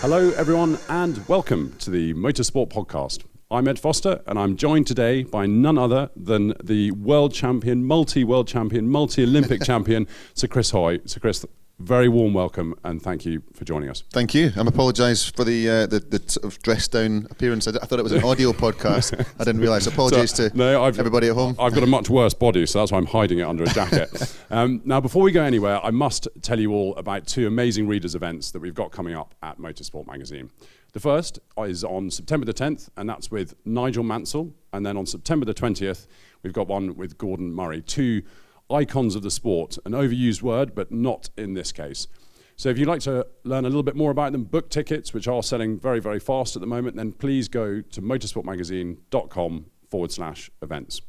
Hello, everyone, and welcome to the Motorsport podcast. I'm Ed Foster, and I'm joined today by none other than the world champion, multi-world champion, multi-Olympic champion, Sir Chris Hoy. Sir Chris, very warm welcome, and thank you for joining us. Thank you. I apologise for the sort of dressed down appearance. I thought it was an audio podcast. I didn't realise. Apologise to everybody at home. I've got a much worse body, so that's why I'm hiding it under a jacket. Now, before we go anywhere, I must tell you all about two amazing readers' events that we've got coming up at Motorsport magazine. The first is on September the 10th, and that's with Nigel Mansell. And then on September the 20th, we've got one with Gordon Murray, two icons of the sport, an overused word, but not in this case. So if you'd like to learn a little bit more about them, book tickets, which are selling very, very fast at the moment, then please go to motorsportmagazine.com/events.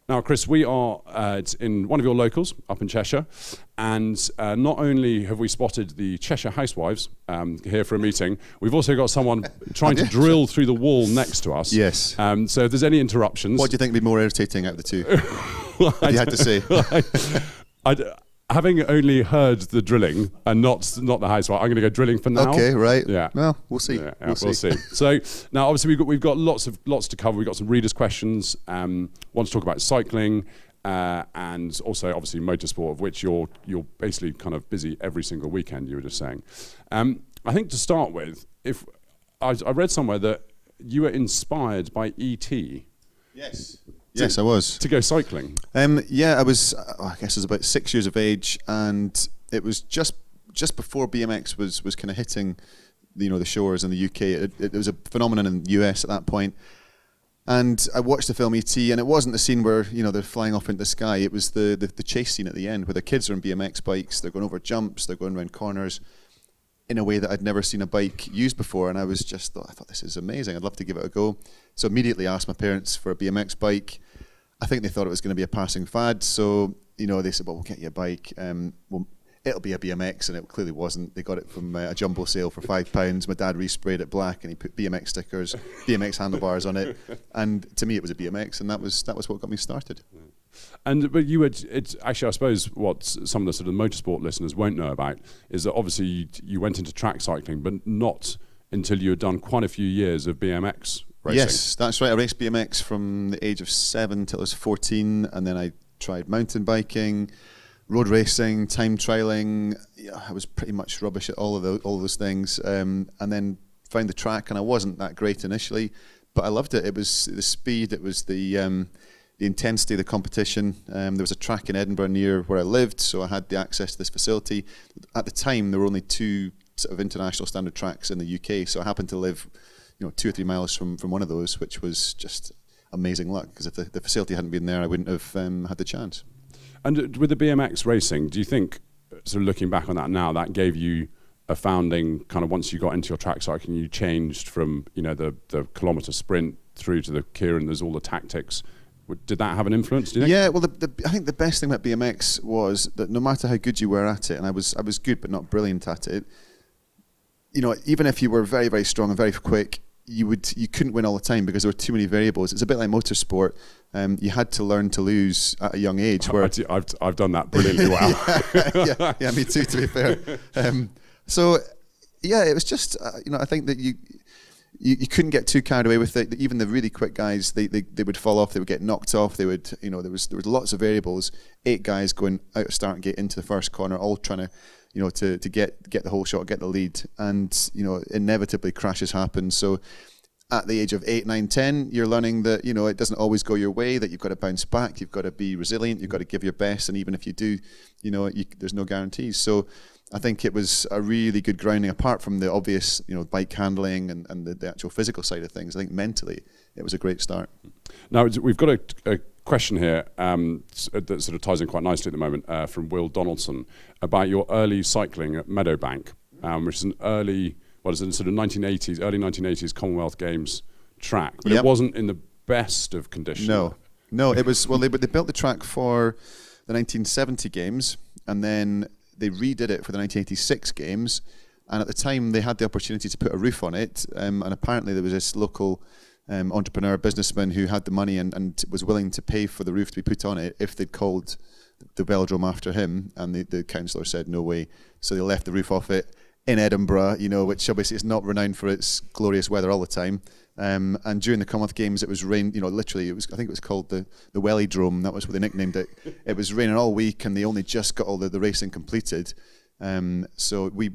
Now, Chris, we are in one of your locals up in Cheshire, and not only have we spotted the Cheshire housewives here for a meeting, we've also got someone trying to drill through the wall next to us. Yes. So if there's any interruptions... What do you think would be more irritating out of the two? If you had to say. Having only heard the drilling and not the housewife, I'm going to go drilling for now. Okay, right. Yeah. Well, we'll see. Yeah, we'll see. So now, obviously, we've got lots to cover. We've got some readers' questions. Want to talk about cycling and also, obviously, motorsport, of which you're basically kind of busy every single weekend. You were just saying. I think to start with, if I read somewhere that you were inspired by E.T. Yes. Yes, I was. To go cycling? Yeah, I was, I guess I was about 6 years of age, and it was just before BMX was kind of hitting, the shores in the UK. It was a phenomenon in the US at that point. And I watched the film E.T., and it wasn't the scene where, they're flying off into the sky. It was the chase scene at the end, where the kids are on BMX bikes, they're going over jumps, they're going around corners in a way that I'd never seen a bike used before, and I thought this is amazing. I'd love to give it a go. So immediately asked my parents for a BMX bike. I think they thought it was going to be a passing fad, so they said, "Well, we'll get you a bike. Well, it'll be a BMX," and it clearly wasn't. They got it from a jumbo sale for £5. My dad resprayed it black, and he put BMX stickers, BMX handlebars on it, and to me it was a BMX, and that was what got me started. But it's actually, I suppose, what some of the sort of motorsport listeners won't know about is that obviously you went into track cycling, but not until you had done quite a few years of BMX racing. Yes, that's right. I raced BMX from the age of 7 till I was 14, and then I tried mountain biking, road racing, time trialing. Yeah, I was pretty much rubbish at all of those things, and then found the track, and I wasn't that great initially, but I loved it. It was the speed, it was the intensity of the competition. There was a track in Edinburgh near where I lived, so I had the access to this facility. At the time, there were only two sort of international standard tracks in the UK, so I happened to live 2 or 3 miles from one of those, which was just amazing luck, because if the facility hadn't been there, I wouldn't have had the chance. And with the BMX racing, do you think, sort of looking back on that now, that gave you a founding kind of once you got into your track cycling, you changed from the kilometre sprint through to the Kieran, there's all the tactics. Did that have an influence, do you think? Yeah, well, I think the best thing about BMX was that no matter how good you were at it, and I was good but not brilliant at it, even if you were very, very strong and very quick, you couldn't win all the time because there were too many variables. It's a bit like motorsport. You had to learn to lose at a young age. Where I've done that brilliantly well. yeah, me too, to be fair. So, yeah, it was just, I think that you couldn't get too carried away with it. Even the really quick guys, they would fall off. They would get knocked off. They would, there was lots of variables. 8 guys going out of start gate into the first corner, all trying to, to get the whole shot, get the lead, and inevitably crashes happen. So at the age of 8, 9, 10, you're learning that it doesn't always go your way. That you've got to bounce back. You've got to be resilient. You've got to give your best, and even if you do, there's no guarantees. So I think it was a really good grounding, apart from the obvious, bike handling and the actual physical side of things. I think mentally it was a great start. Now, we've got a question here that sort of ties in quite nicely at the moment from Will Donaldson about your early cycling at Meadowbank, which is an early 1980s Commonwealth Games track, but It wasn't in the best of condition. No, it was, they built the track for the 1970 Games, and then they redid it for the 1986 Games, and at the time they had the opportunity to put a roof on it, and apparently there was this local entrepreneur, businessman who had the money and was willing to pay for the roof to be put on it if they'd called the velodrome after him, and the councillor said no way, so they left the roof off it. in Edinburgh, which obviously is not renowned for its glorious weather all the time. And during the Commonwealth Games, it was rain. Literally, I think it was called the velodrome. That was what they nicknamed it. It was raining all week, and they only just got all the racing completed. So we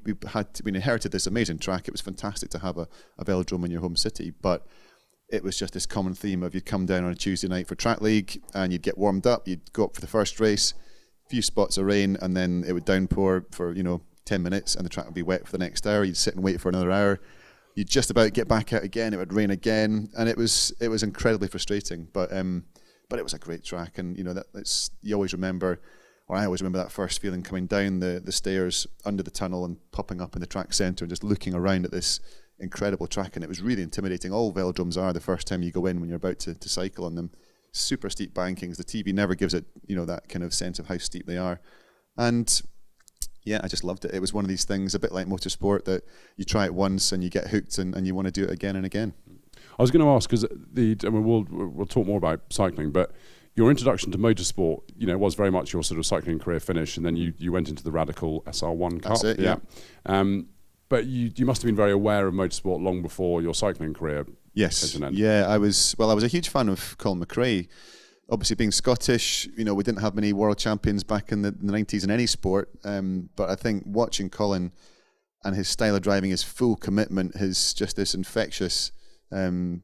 inherited this amazing track. It was fantastic to have a velodrome in your home city, but it was just this common theme of you'd come down on a Tuesday night for track league, and you'd get warmed up. You'd go up for the first race, few spots of rain, and then it would downpour for 10 minutes, and the track would be wet for the next hour. You'd sit and wait for another hour. You'd just about get back out again. It would rain again, and it was incredibly frustrating. But it was a great track, and you always remember, or I always remember that first feeling coming down the stairs under the tunnel and popping up in the track centre and just looking around at this incredible track, and it was really intimidating. All velodromes are the first time you go in when you're about to cycle on them. Super steep bankings. The TV never gives it that kind of sense of how steep they are, and yeah, I just loved it. It was one of these things, a bit like motorsport, that you try it once and you get hooked, and you want to do it again and again. I was going to ask, because we'll talk more about cycling, but your introduction to motorsport, was very much your sort of cycling career finish, and then you went into the Radical SR1 Cup. That's it, yeah. But you must have been very aware of motorsport long before your cycling career. Yes. Yeah, I was a huge fan of Colin McRae. Obviously, being Scottish, we didn't have many world champions back in the 90s in any sport. But I think watching Colin and his style of driving, his full commitment, his just this infectious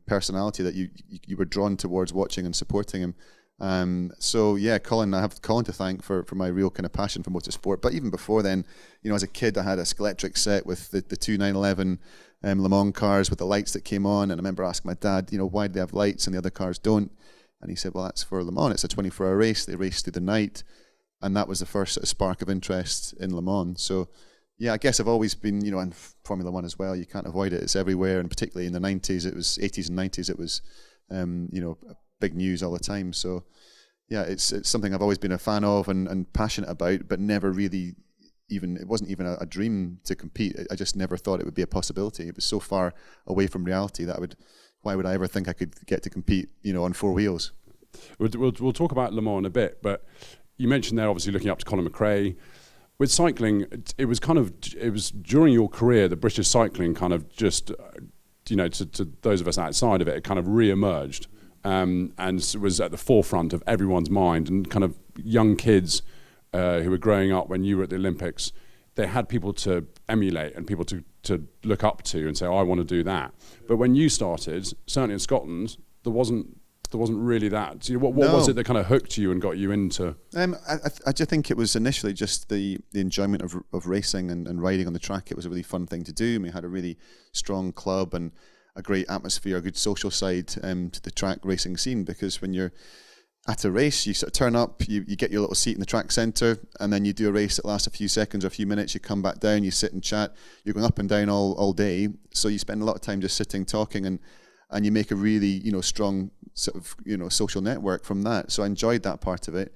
personality that you were drawn towards watching and supporting him. So yeah, Colin, I have Colin to thank for my real kind of passion for motorsport. But even before then, as a kid, I had a Skeletric set with the two 911 Le Mans cars with the lights that came on. And I remember asking my dad, why do they have lights and the other cars don't? And he said, well, that's for Le Mans. It's a 24-hour race. They race through the night. And that was the first sort of spark of interest in Le Mans. So, yeah, I guess I've always been, and Formula One as well, you can't avoid it. It's everywhere. And particularly in the 90s, it was 80s and 90s, it was, big news all the time. So, yeah, it's something I've always been a fan of and passionate about, but never really it wasn't even a dream to compete. I just never thought it would be a possibility. It was so far away from reality that why would I ever think I could get to compete, on four wheels? We'll talk about Le Mans in a bit, but you mentioned there obviously looking up to Colin McRae. With cycling, it was during your career that British cycling kind of just, to those of us outside of it, it kind of re-emerged and was at the forefront of everyone's mind, and kind of young kids who were growing up when you were at the Olympics, they had people to emulate and people to look up to and say, I want to do that. But when you started, certainly in Scotland, there wasn't really that. So what was it that kind of hooked you and got you into? I just think it was initially just the enjoyment of racing and riding on the track. It was a really fun thing to do. We had a really strong club and a great atmosphere, a good social side to the track racing scene, because when you're at a race, you sort of turn up, you get your little seat in the track centre, and then you do a race that lasts a few seconds or a few minutes, you come back down, you sit and chat, you're going up and down all day, so you spend a lot of time just sitting, talking, and you make a really, strong sort of, social network from that. So I enjoyed that part of it,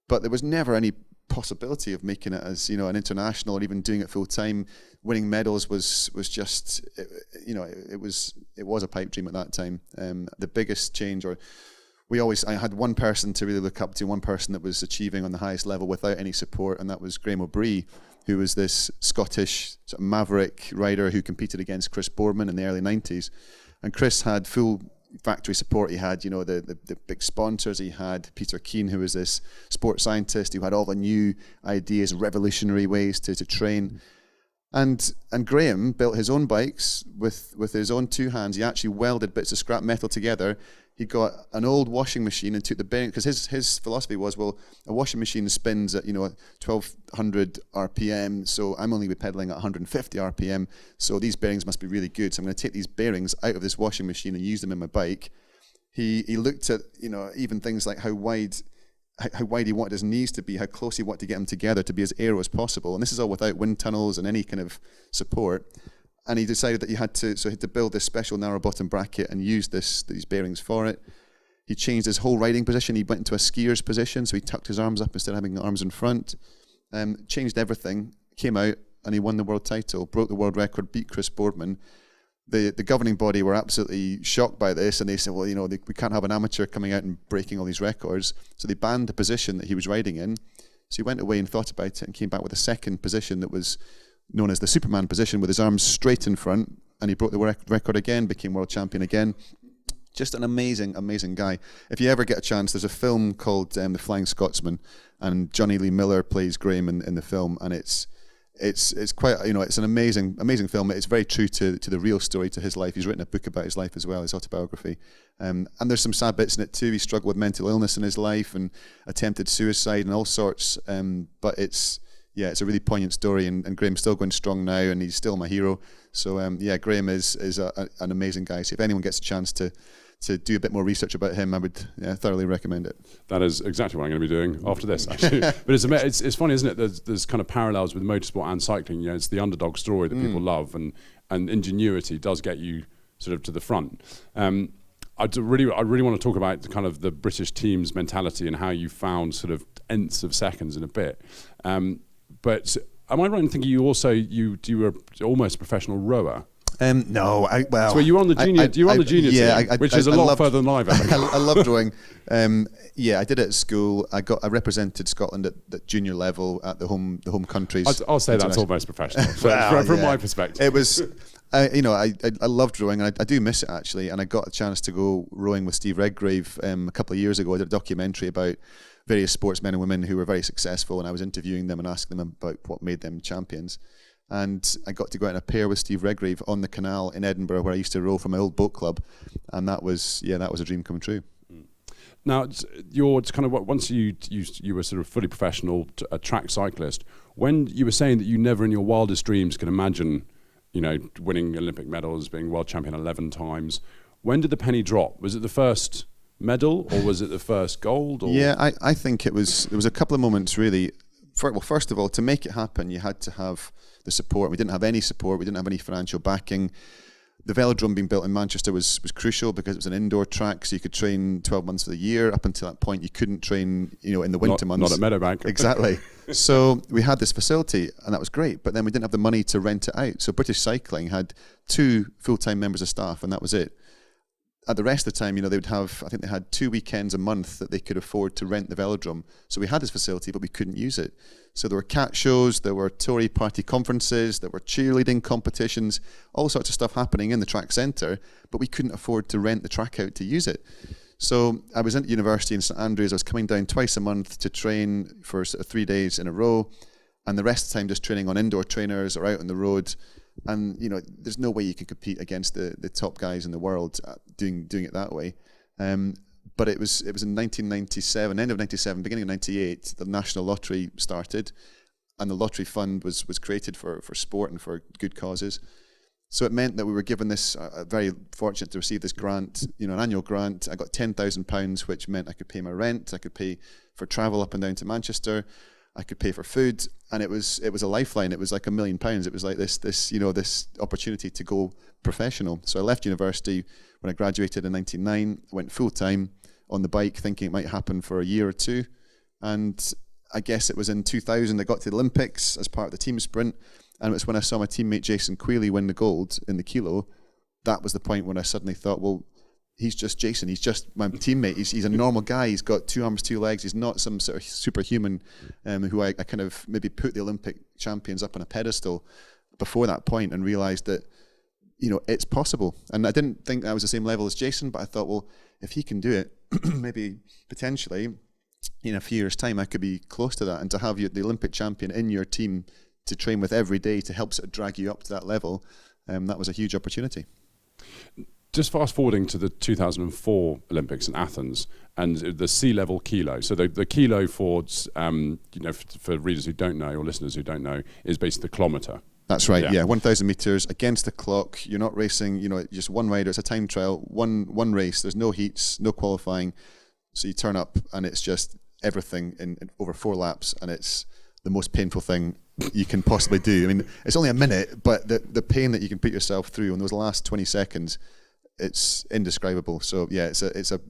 but there was never any possibility of making it as, an international or even doing it full time. Winning medals was just, it was a pipe dream at that time. The biggest change, I had one person to really look up to, one person that was achieving on the highest level without any support, and that was Graeme Obree, who was this Scottish sort of maverick rider who competed against Chris Boardman in the early 90s. And Chris had full factory support. He had, the big sponsors. He had Peter Keane, who was this sports scientist who had all the new ideas, revolutionary ways to train. And Graeme built his own bikes with his own two hands. He actually welded bits of scrap metal together. He got an old washing machine and took the bearing, because his philosophy was, well, a washing machine spins at 1200 RPM, so I'm only pedaling at 150 RPM, so these bearings must be really good. So I'm going to take these bearings out of this washing machine and use them in my bike. He looked at even things like how wide he wanted his knees to be, how close he wanted to get them together to be as aero as possible, and this is all without wind tunnels and any kind of support. And he decided that he had to build this special narrow bottom bracket and use these bearings for it. He changed his whole riding position. He went into a skier's position, so he tucked his arms up instead of having arms in front. Changed everything, came out, and he won the world title, broke the world record, beat Chris Boardman. The governing body were absolutely shocked by this, and they said, well, we can't have an amateur coming out and breaking all these records. So they banned the position that he was riding in. So he went away and thought about it and came back with a second position that was known as the Superman position, with his arms straight in front, and he broke the record again, became world champion again. Just an amazing, amazing guy. If you ever get a chance, there's a film called The Flying Scotsman, and Johnny Lee Miller plays Graeme in the film, and it's quite, it's an amazing film. It's very true to the real story, to his life. He's written a book about his life as well, his autobiography. And there's some sad bits in it too. He struggled with mental illness in his life and attempted suicide and all sorts. But it's a really poignant story, and Graeme's still going strong now, and he's still my hero. So Graeme is an amazing guy. So if anyone gets a chance to do a bit more research about him, I would thoroughly recommend it. That is exactly what I'm going to be doing after this, actually. But it's funny, isn't it? There's kind of parallels with motorsport and cycling. It's the underdog story that people love, and ingenuity does get you sort of to the front. I really want to talk about the kind of the British team's mentality and how you found sort of nths of seconds in a bit. But am I right in thinking you were almost a professional rower? No, so you were on the junior. You were on the junior team, which is a lot further than I've ever. I love rowing. I did it at school. I represented Scotland at junior level at the home countries. I'll say that's almost professional from my perspective. It was. I loved rowing, and I do miss it actually. And I got a chance to go rowing with Steve Redgrave a couple of years ago. I did a documentary about various sportsmen and women who were very successful, and I was interviewing them and asking them about what made them champions. And I got to go out in a pair with Steve Redgrave on the canal in Edinburgh, where I used to row from my old boat club, and that was a dream come true. Now, you're kind of once you were sort of fully professional, a track cyclist. When you were saying that you never in your wildest dreams could imagine, winning Olympic medals, being world champion 11 times, when did the penny drop? Was it the first medal, or was it the first gold? Or? Yeah, I think there was a couple of moments really. First of all, to make it happen, you had to have the support. We didn't have any support. We didn't have any financial backing. The velodrome being built in Manchester was crucial because it was an indoor track, so you could train 12 months of the year. Up until that point, you couldn't train, in the winter months. Not at Meadowbank. Exactly. So we had this facility, and that was great. But then we didn't have the money to rent it out. So British Cycling had 2 full-time members of staff, and that was it. At the rest of the time, they would have, I think they had 2 weekends a month that they could afford to rent the velodrome. So we had this facility, but we couldn't use it. So there were cat shows, there were Tory party conferences, there were cheerleading competitions, all sorts of stuff happening in the track centre, but we couldn't afford to rent the track out to use it. So I was at university in St Andrews. I was coming down twice a month to train for sort of 3 days in a row, and the rest of the time just training on indoor trainers or out on the road. And there's no way you can compete against the top guys in the world doing it that way. But it was in 1997, end of 97, beginning of 98, the National Lottery started, and the lottery fund was created for sport and for good causes. So it meant that we were given this, very fortunate to receive this grant, an annual grant. I got £10,000, which meant I could pay my rent, I could pay for travel up and down to Manchester, I could pay for food, and it was a lifeline. It was like £1 million. It was like this opportunity to go professional. So I left university when I graduated in 99, went full time on the bike, thinking it might happen for a year or two. And I guess it was in 2000 I got to the Olympics as part of the team sprint, and it was when I saw my teammate Jason Queally win the gold in the kilo. That was the point when I suddenly thought, well, he's just Jason. He's just my teammate. He's a normal guy. He's got 2 arms, 2 legs. He's not some sort of superhuman who I kind of maybe put the Olympic champions up on a pedestal before that point, and realised that, it's possible. And I didn't think I was the same level as Jason, but I thought, well, if he can do it, maybe potentially in a few years' time I could be close to that. And to have the Olympic champion in your team to train with every day to help sort of drag you up to that level, that was a huge opportunity. Just fast forwarding to the 2004 Olympics in Athens and the sea level kilo. So the kilo for readers who don't know or listeners who don't know is basically the kilometre. That's right. Yeah, 1,000 meters against the clock. You're not racing. Just one rider. It's a time trial. One race. There's no heats, no qualifying. So you turn up and it's just everything in over 4 laps, and it's the most painful thing you can possibly do. I mean, it's only a minute, but the pain that you can put yourself through in those last 20 seconds. It's indescribable. So yeah, it's the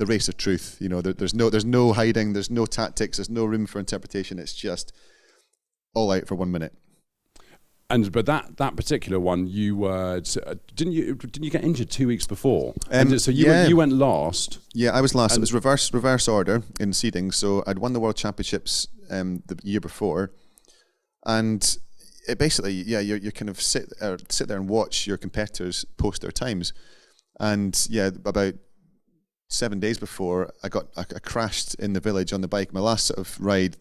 race of truth. There's no hiding. There's no tactics. There's no room for interpretation. It's just all out for 1 minute. But that particular one, you didn't you get injured 2 weeks before? You went last. Yeah, I was last. It was reverse order in seeding. So I'd won the world championships the year before, and it basically, yeah, you kind of sit there and watch your competitors post their times. And yeah, about 7 days before, I crashed in the village on the bike. My last sort of ride,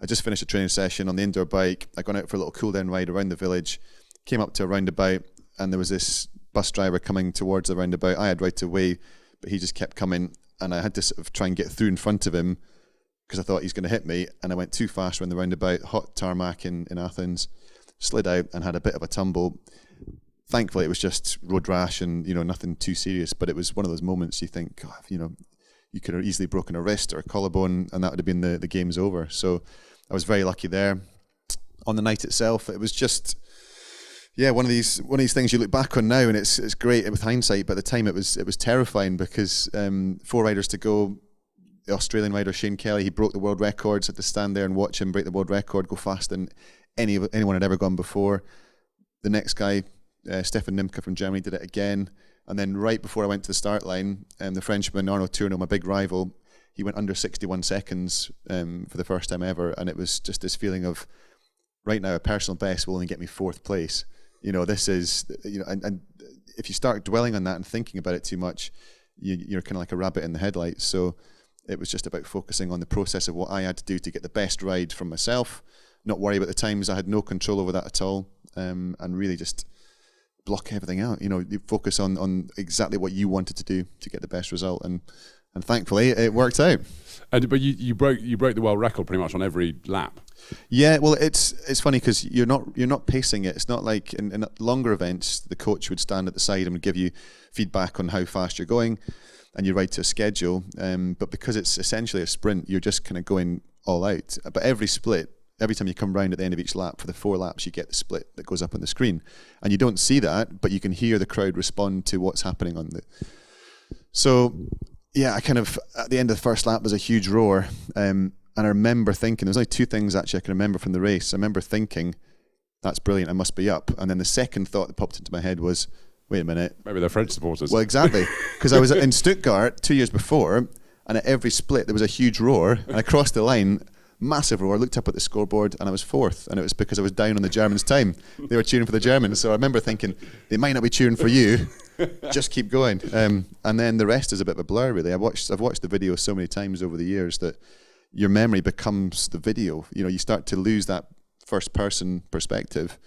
I just finished a training session on the indoor bike. I gone out for a little cool down ride around the village, came up to a roundabout, and there was this bus driver coming towards the roundabout. I had right away, but he just kept coming, and I had to sort of try and get through in front of him because I thought he's going to hit me, and I went too fast around the roundabout, hot tarmac in Athens, slid out and had a bit of a tumble. Thankfully, it was just road rash and, nothing too serious, but it was one of those moments you think, God, you could have easily broken a wrist or a collarbone, and that would have been the game's over. So I was very lucky there. On the night itself, it was just, one of these things you look back on now, and it's great with hindsight. But at the time, it was terrifying because 4 riders to go. The Australian rider Shane Kelly, he broke the world records. Had to stand there and watch him break the world record, go faster than anyone had ever gone before. The next guy, Stefan Nimke from Germany, did it again. And then right before I went to the start line, the Frenchman Arnaud Tourneau, my big rival, he went under 61 seconds for the first time ever. And it was just this feeling of, right now, a personal best will only get me 4th place. This is, and if you start dwelling on that and thinking about it too much, you're kind of like a rabbit in the headlights. So it was just about focusing on the process of what I had to do to get the best ride from myself, not worry about the times. I had no control over that at all, and really just block everything out. You focus on exactly what you wanted to do to get the best result, and thankfully it worked out. But you broke the world record pretty much on every lap. Yeah, well, it's funny because you're not pacing it. It's not like in longer events the coach would stand at the side and would give you feedback on how fast you're going, and you ride to a schedule. But because it's essentially a sprint, you're just kind of going all out. But every time you come round at the end of each lap, for the 4 laps, you get the split that goes up on the screen, and you don't see that, but you can hear the crowd respond to what's happening on the. So, yeah, I kind of at the end of the first lap was a huge roar. And I remember thinking, there's only 2 things actually I can remember from the race. I remember thinking, that's brilliant, I must be up. And then the second thought that popped into my head was, wait a minute. Maybe they're French supporters. Well, exactly. Because I was in Stuttgart 2 years before, and at every split there was a huge roar, and I crossed the line, massive roar, looked up at the scoreboard, and I was 4th. And it was because I was down on the Germans' time. They were cheering for the Germans. So I remember thinking, they might not be cheering for you. Just keep going. And then the rest is a bit of a blur, really. I've watched the video so many times over the years that your memory becomes the video. You start to lose that first person perspective,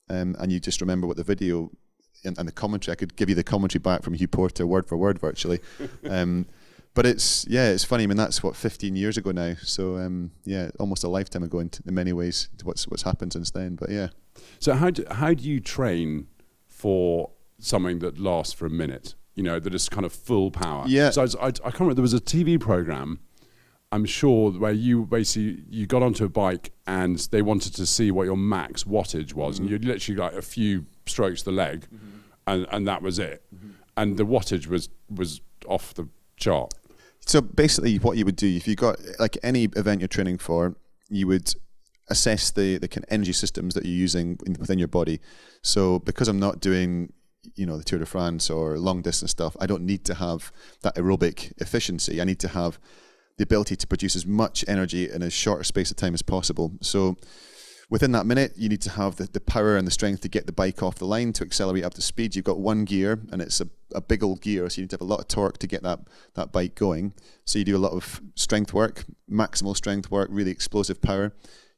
and you just remember what the video and the commentary. I could give you the commentary back from Hugh Porter word for word virtually. But it's funny. I mean, that's 15 years ago now. So almost a lifetime ago in many ways to what's happened since then. But yeah. So how do you train for something that lasts for a minute? That is kind of full power. Yeah. So I can't remember. There was a TV program, I'm sure, where you got onto a bike and they wanted to see what your max wattage was, and you'd literally like a few strokes to the leg, and that was it, and the wattage was off the chart. So basically, what you would do if you got like any event you're training for, you would assess the kind of energy systems that you're using within your body. So because I'm not doing the Tour de France or long distance stuff, I don't need to have that aerobic efficiency. I need to have the ability to produce as much energy in as short a space of time as possible. So within that minute, you need to have the power and the strength to get the bike off the line, to accelerate up to speed. You've got 1 gear, and it's a big old gear, so you need to have a lot of torque to get that bike going. So you do a lot of strength work, maximal strength work, really explosive power.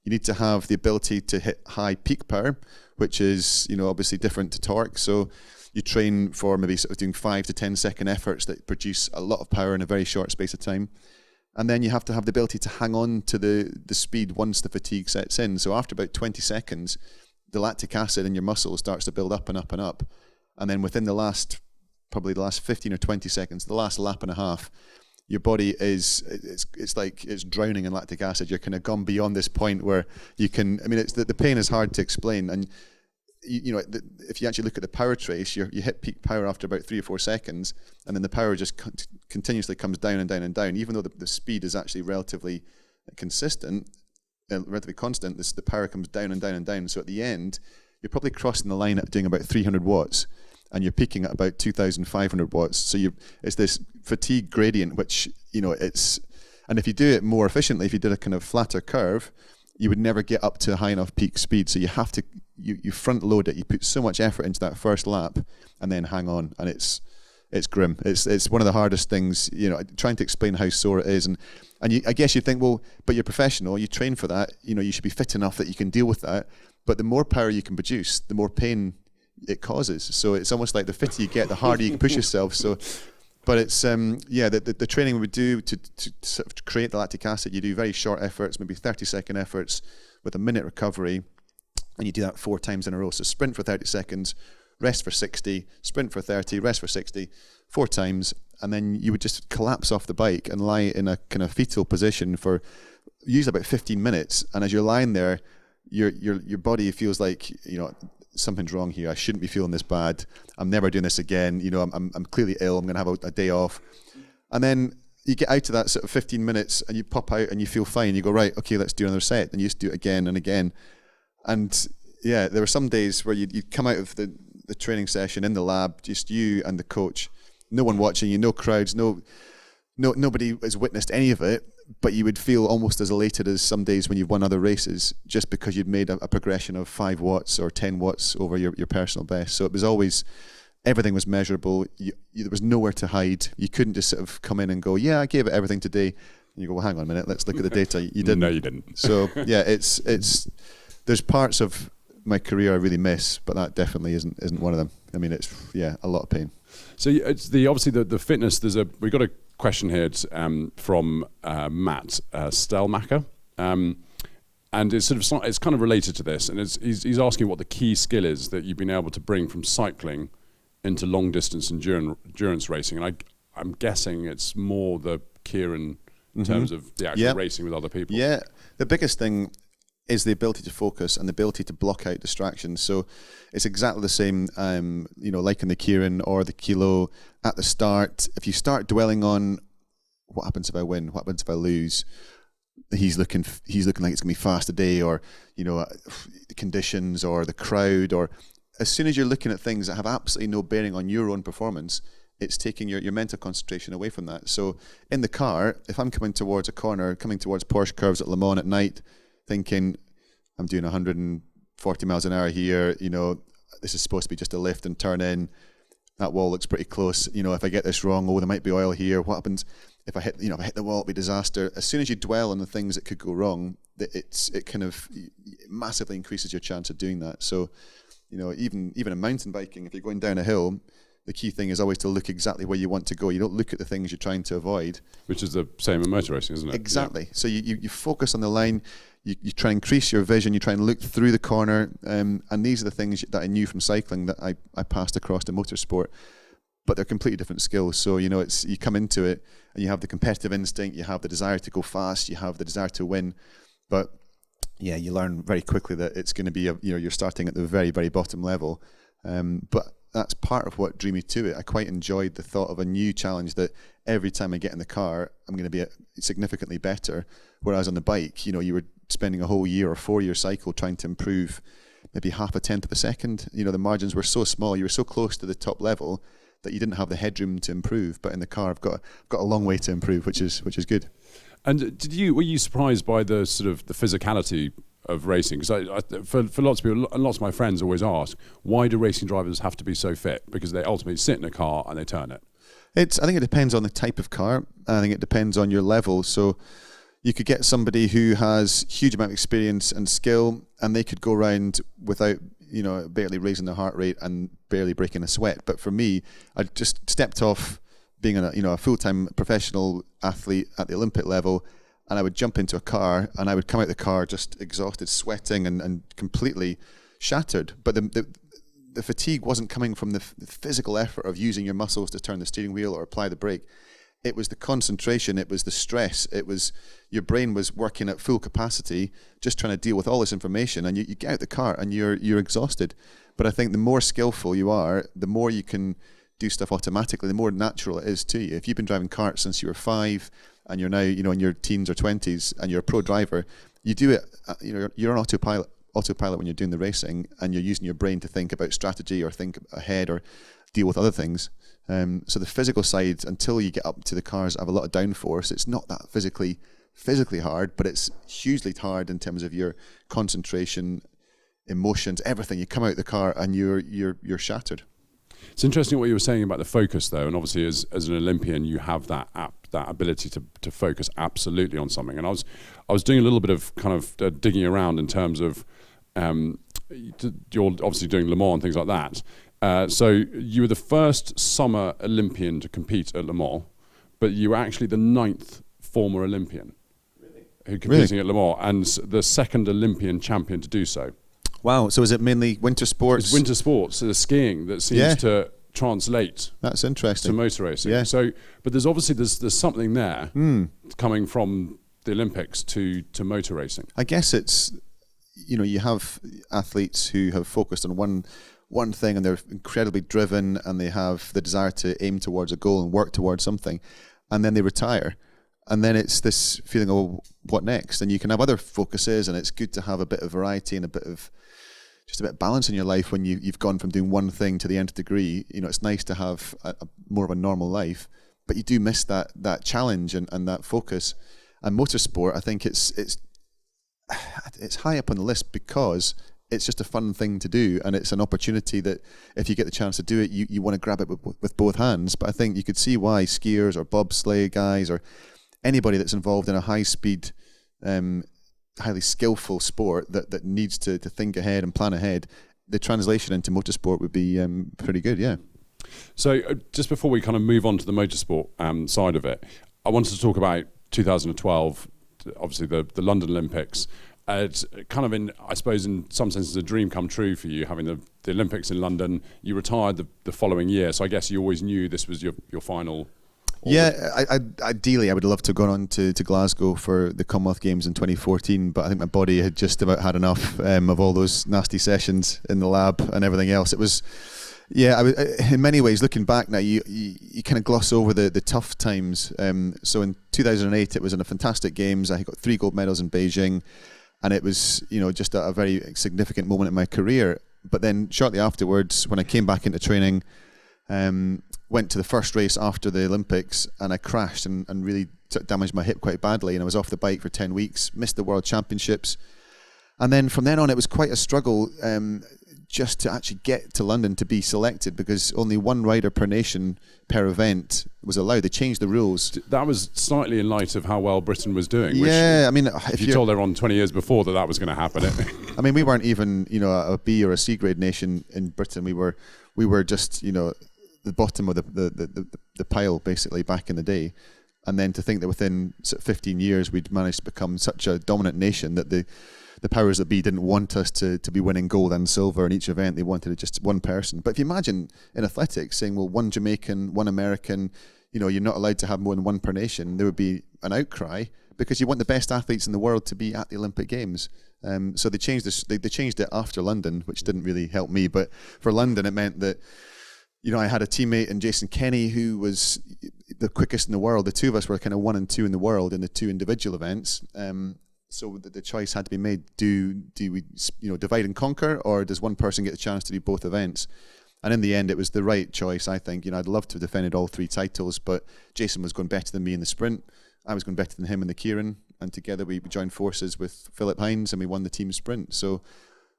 You need to have the ability to hit high peak power, which is obviously different to torque. So you train for maybe sort of doing 5 to 10 second efforts that produce a lot of power in a very short space of time. And then you have to have the ability to hang on to the speed once the fatigue sets in. So after about 20 seconds, the lactic acid in your muscle starts to build up and up and up. And then within probably the last 15 or 20 seconds, the last lap and a half, your body it's like it's drowning in lactic acid. You're kind of gone beyond this point where you can, it's the pain is hard to explain. And if you actually look at the power trace, you hit peak power after about 3 or 4 seconds, and then the power just continuously comes down and down and down. Even though the speed is actually relatively consistent, relatively constant, the power comes down and down and down. So at the end, you're probably crossing the line at doing about 300 watts, and you're peaking at about 2,500 watts. So it's this fatigue gradient, which and if you do it more efficiently, if you did a kind of flatter curve, you would never get up to a high enough peak speed. So you have to, you front load it. You put so much effort into that first lap and then hang on. And it's grim. It's one of the hardest things, you know, trying to explain how sore it is. And I guess you think, well, but you're professional, you train for that, you know, you should be fit enough that you can deal with that. But the more power you can produce, the more pain it causes. So it's almost like the fitter you get, the harder you can push yourself. So, but it's the training we would do to sort of create the lactic acid. You do very short efforts, maybe 30-second efforts with a minute recovery, and you do that 4 times in a row. So sprint for 30 seconds, rest for 60, sprint for 30, rest for 60, 4 times, and then you would just collapse off the bike and lie in a kind of fetal position for usually about 15 minutes. And as you're lying there, your body feels like, you know, something's wrong here. I shouldn't be feeling this bad. I'm never doing this again. You know, I'm clearly ill. I'm going to have a day off. And then you get out of that sort of 15 minutes and you pop out and you feel fine. You go, right, okay, let's do another set. And you just do it again and again. And yeah, there were some days where you'd come out of the training session in the lab, just you and the coach, no one watching you, no crowds, nobody has witnessed any of it, but you would feel almost as elated as some days when you've won other races, just because you'd made a progression of 5 watts or 10 watts over your personal best. So it was always, everything was measurable. There was nowhere to hide. You couldn't just sort of come in and go, yeah, I gave it everything today. And you go, well, hang on a minute, let's look at the data. You didn't. No, you didn't. So yeah, there's parts of my career I really miss, but that definitely isn't one of them. I mean, it's a lot of pain. So it's obviously the fitness. We've got a question here from Matt Stelmacher, and it's kind of related to this, and he's asking what the key skill is that you've been able to bring from cycling into long distance endurance racing, and I'm guessing it's more the Kieran in terms of the actual racing with other people. Yeah, the biggest thing is the ability to focus and the ability to block out distractions. So it's exactly the same, like in the Kieran or the Kilo at the start. If you start dwelling on what happens if I win, what happens if I lose, he's looking like it's going to be fast today, or the conditions or the crowd, or as soon as you're looking at things that have absolutely no bearing on your own performance, it's taking your mental concentration away from that. So in the car, if I'm coming towards a corner, coming towards Porsche curves at Le Mans at night, thinking I'm doing 140 miles an hour here, this is supposed to be just a lift and turn in, that wall looks pretty close, if I get this wrong, there might be oil here, what happens if I hit the wall, it'll be disaster. As soon as you dwell on the things that could go wrong, it kind of massively increases your chance of doing that. So even in mountain biking, if you're going down a hill, the key thing is always to look exactly where you want to go. You don't look at the things you're trying to avoid. Which is the same in motor racing, isn't it? Exactly. Yeah. So you focus on the line, you try and increase your vision, you try and look through the corner, and these are the things that I knew from cycling that I passed across to motorsport, but they're completely different skills. So, it's you come into it and you have the competitive instinct, you have the desire to go fast, you have the desire to win, but yeah, you learn very quickly that it's going to be, you're starting at the very, very bottom level, but that's part of what drew me to it. I quite enjoyed the thought of a new challenge that every time I get in the car, I'm going to be significantly better. Whereas on the bike, you were spending a whole year or 4-year cycle trying to improve maybe half a tenth of a second. The margins were so small, you were so close to the top level that you didn't have the headroom to improve. But in the car, I've got a long way to improve, which is good. And were you surprised by the sort of the physicality of racing? Because for lots of people, and lots of my friends always ask, why do racing drivers have to be so fit? Because they ultimately sit in a car and they turn it. I think it depends on the type of car. I think it depends on your level. So you could get somebody who has huge amount of experience and skill, and they could go around without, barely raising their heart rate and barely breaking a sweat. But for me, I just stepped off being a full-time professional athlete at the Olympic level, and I would jump into a car and I would come out the car just exhausted, sweating and completely shattered. But the fatigue wasn't coming from the physical effort of using your muscles to turn the steering wheel or apply the brake. It was the concentration, it was the stress, it was your brain was working at full capacity, just trying to deal with all this information, and you get out the car and you're exhausted. But I think the more skillful you are, the more you can do stuff automatically, the more natural it is to you. If you've been driving karts since you were 5 and you're now in your teens or 20s and you're a pro driver, you do it, you're on autopilot when you're doing the racing, and you're using your brain to think about strategy or think ahead or deal with other things. So the physical side, until you get up to the cars that have a lot of downforce, it's not that physically physically hard, but it's hugely hard in terms of your concentration, emotions, everything. You come out the car and you're shattered. It's interesting what you were saying about the focus, though, and obviously as an Olympian, you have that ability to focus absolutely on something. And I was doing a little bit of kind of digging around in terms of you're obviously doing Le Mans and things like that. So you were the first summer Olympian to compete at Le Mans, but you were actually the 9th former Olympian who competing at Le Mans, and the second Olympian champion to do so. Wow, so is it mainly winter sports? It's winter sports, so the skiing that seems to translate. That's interesting. To motor racing. Yeah. So, but there's obviously there's something there coming from the Olympics to motor racing. I guess it's, you have athletes who have focused on one thing and they're incredibly driven and they have the desire to aim towards a goal and work towards something, and then they retire. And then it's this feeling of, what next? And you can have other focuses, and it's good to have a bit of variety and a bit of balance in your life when you've gone from doing one thing to the nth degree. It's nice to have a more of a normal life, but you do miss that challenge and that focus. And motorsport, I think it's high up on the list because it's just a fun thing to do, and it's an opportunity that if you get the chance to do it, you want to grab it with both hands. But I think you could see why skiers or bobsleigh guys or anybody that's involved in a high-speed, highly skillful sport that needs to think ahead and plan ahead, the translation into motorsport would be pretty good, yeah. So just before we kind of move on to the motorsport side of it, I wanted to talk about 2012, obviously the London Olympics. It's kind of I suppose in some senses a dream come true for you, having the Olympics in London. You retired the following year, so I guess you always knew this was your final. Yeah, ideally I would love to have gone on to Glasgow for the Commonwealth Games in 2014, but I think my body had just about had enough of all those nasty sessions in the lab and everything else. It was, in many ways, looking back now, you kind of gloss over the tough times. So in 2008, it was in a fantastic games. I got 3 gold medals in Beijing, and it was just a very significant moment in my career. But then shortly afterwards, when I came back into training, went to the first race after the Olympics, and I crashed and really damaged my hip quite badly, and I was off the bike for 10 weeks, missed the World Championships. And then from then on, it was quite a struggle just to actually get to London to be selected, because only 1 rider per nation per event was allowed. They changed the rules. That was slightly in light of how well Britain was doing. Yeah, I mean, if you told everyone 20 years before that was going to happen. I mean, we weren't even a B or a C grade nation in Britain. We were just the bottom of the pile basically back in the day. And then to think that within 15 years we'd managed to become such a dominant nation that the powers that be didn't want us to be winning gold and silver in each event. They wanted just one person. But if you imagine in athletics saying, well, 1 Jamaican, 1 American, you're not allowed to have more than 1 per nation, there would be an outcry, because you want the best athletes in the world to be at the Olympic Games. So they changed this. They changed it after London, which didn't really help me. But for London, it meant that I had a teammate in Jason Kenny who was the quickest in the world. The two of us were kind of 1 and 2 in the world in the 2 individual events. So the choice had to be made: do we divide and conquer, or does one person get the chance to do both events? And in the end, it was the right choice, I think. I'd love to have defended all 3 titles, but Jason was going better than me in the sprint. I was going better than him in the keirin, and together we joined forces with Philip Hines and we won the team sprint. So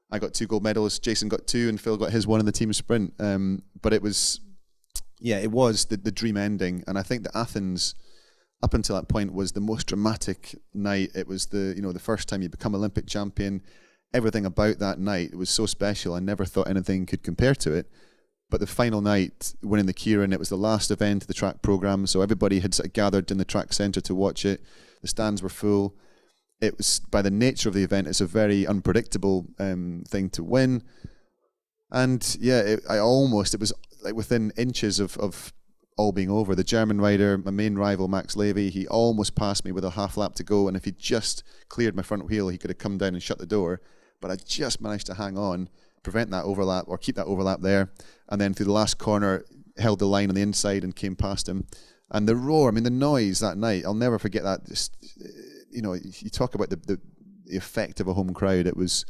I got 2 gold medals, Jason got 2, and Phil got his 1 in the team sprint. But it was the dream ending. And I think that Athens, up until that point, was the most dramatic night. It was the first time you become Olympic champion. Everything about that night was so special. I never thought anything could compare to it. But the final night, winning the keirin, it was the last event of the track program. So everybody had sort of gathered in the track centre to watch it. The stands were full. It was, by the nature of the event, it's a very unpredictable thing to win. And it was like within inches of all being over. The German rider, my main rival, Max Levy, he almost passed me with a half lap to go. And if he just cleared my front wheel, he could have come down and shut the door. But I just managed to hang on, prevent that overlap, or keep that overlap there. And then through the last corner, held the line on the inside and came past him. And the roar, the noise that night, I'll never forget that. Just, you talk about the effect of a home crowd. It was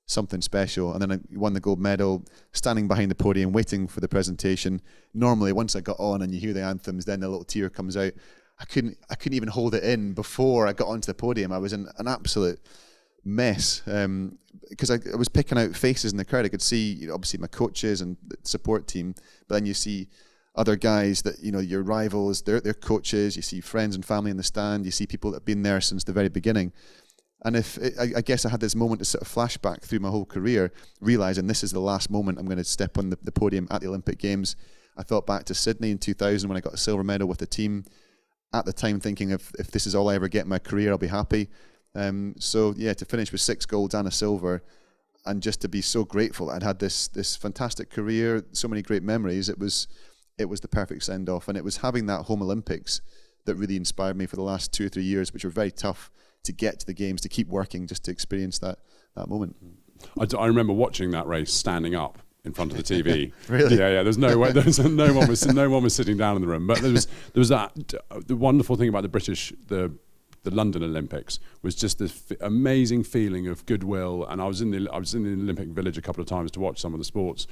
something special. And then I won the gold medal, standing behind the podium, waiting for the presentation. Normally, once I got on and you hear the anthems, then a little tear comes out. I couldn't even hold it in before I got onto the podium. I was in an absolute mess because I was picking out faces in the crowd. I could see, obviously my coaches and the support team, but then you see other guys that, your rivals, they're coaches. You see friends and family in the stand. You see people that have been there since the very beginning. And I guess I had this moment to sort of flashback through my whole career, realizing this is the last moment I'm going to step on the podium at the Olympic Games. I thought back to Sydney in 2000 when I got a silver medal with the team. At the time, thinking if this is all I ever get in my career, I'll be happy. To finish with 6 golds and a silver, and just to be so grateful I'd had this fantastic career, so many great memories. It was the perfect send off, and it was having that home Olympics that really inspired me for the last 2 or 3 years, which were very tough to get to the games, to keep working just to experience that moment. I remember watching that race standing up in front of the TV. Really? Yeah. There's no way. No one was sitting down in the room. But there was that. The wonderful thing about the London Olympics was just this amazing feeling of goodwill. And I was in the Olympic Village a couple of times to watch some of the sports,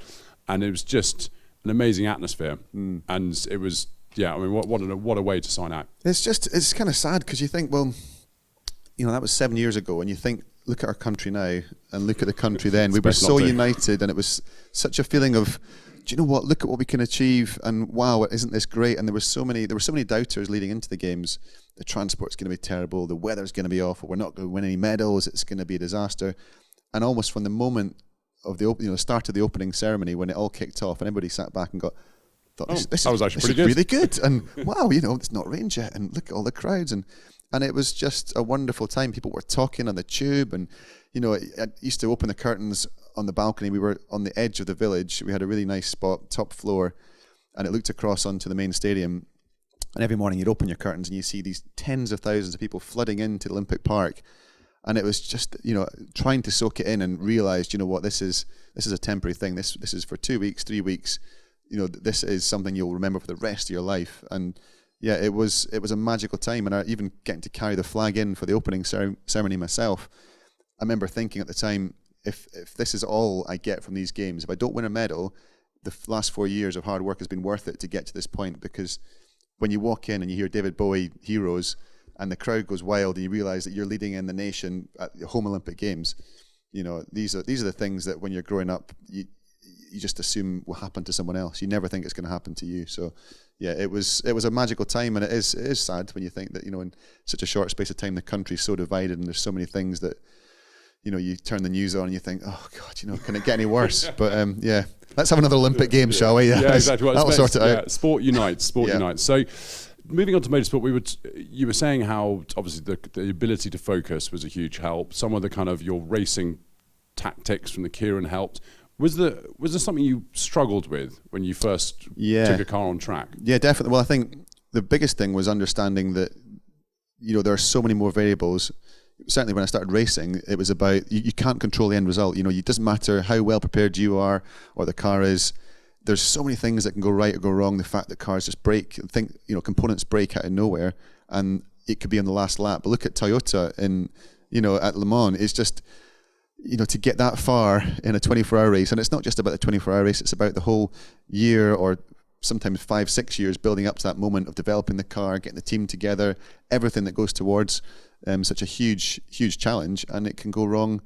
and it was just an amazing atmosphere. And it was, what a way to sign out. It's kind of sad because you think, well, that was 7 years ago, and you think, look at our country now and look at the country then. We were so united, and it was such a feeling of, do you know what, look at what we can achieve, and wow, isn't this great? And there were so many doubters leading into the games. The transport's going to be terrible, the weather's going to be awful, we're not going to win any medals, it's going to be a disaster. And almost from the moment of the start of the opening ceremony, when it all kicked off and everybody sat back and this was actually pretty good. Really good. And wow, it's not rained yet, and look at all the crowds, and it was just a wonderful time. People were talking on the tube, and I used to open the curtains on the balcony. We were on the edge of the village. We had a really nice spot, top floor, and it looked across onto the main stadium. And every morning you'd open your curtains and you see these tens of thousands of people flooding into the Olympic Park. And it was just, trying to soak it in and realize, this is a temporary thing. This is for 2 weeks, 3 weeks. This is something you'll remember for the rest of your life. And yeah, it was a magical time. And even getting to carry the flag in for the opening ceremony myself, I remember thinking at the time, if this is all I get from these games, if I don't win a medal, the last 4 years of hard work has been worth it to get to this point. Because when you walk in and you hear David Bowie Heroes and the crowd goes wild and you realize that you're leading in the nation at the home Olympic Games, these are the things that when you're growing up, you just assume will happen to someone else. You never think it's going to happen to you. So yeah, it was a magical time, and it is sad when you think that, in such a short space of time, the country's so divided and there's so many things that, you turn the news on and you think, oh God, can it get any worse? But yeah, let's have another Olympic Games, shall we? Yeah, exactly. That'll sort it out. Sport unites. Unites. So moving on to motorsport, you were saying how obviously the ability to focus was a huge help. Some of the kind of your racing tactics from the Kieran helped. Was there something you struggled with when you first took a car on track? Yeah, definitely. Well, I think the biggest thing was understanding that, there are so many more variables. Certainly when I started racing, it was about, you can't control the end result. It doesn't matter how well prepared you are or the car is. There's so many things that can go right or go wrong. The fact that cars just break, components break out of nowhere, and it could be on the last lap. But look at Toyota at Le Mans. It's just, to get that far in a 24-hour race, and it's not just about the 24-hour race, it's about the whole year or sometimes 5-6 years building up to that moment of developing the car, getting the team together, everything that goes towards such a huge challenge, and it can go wrong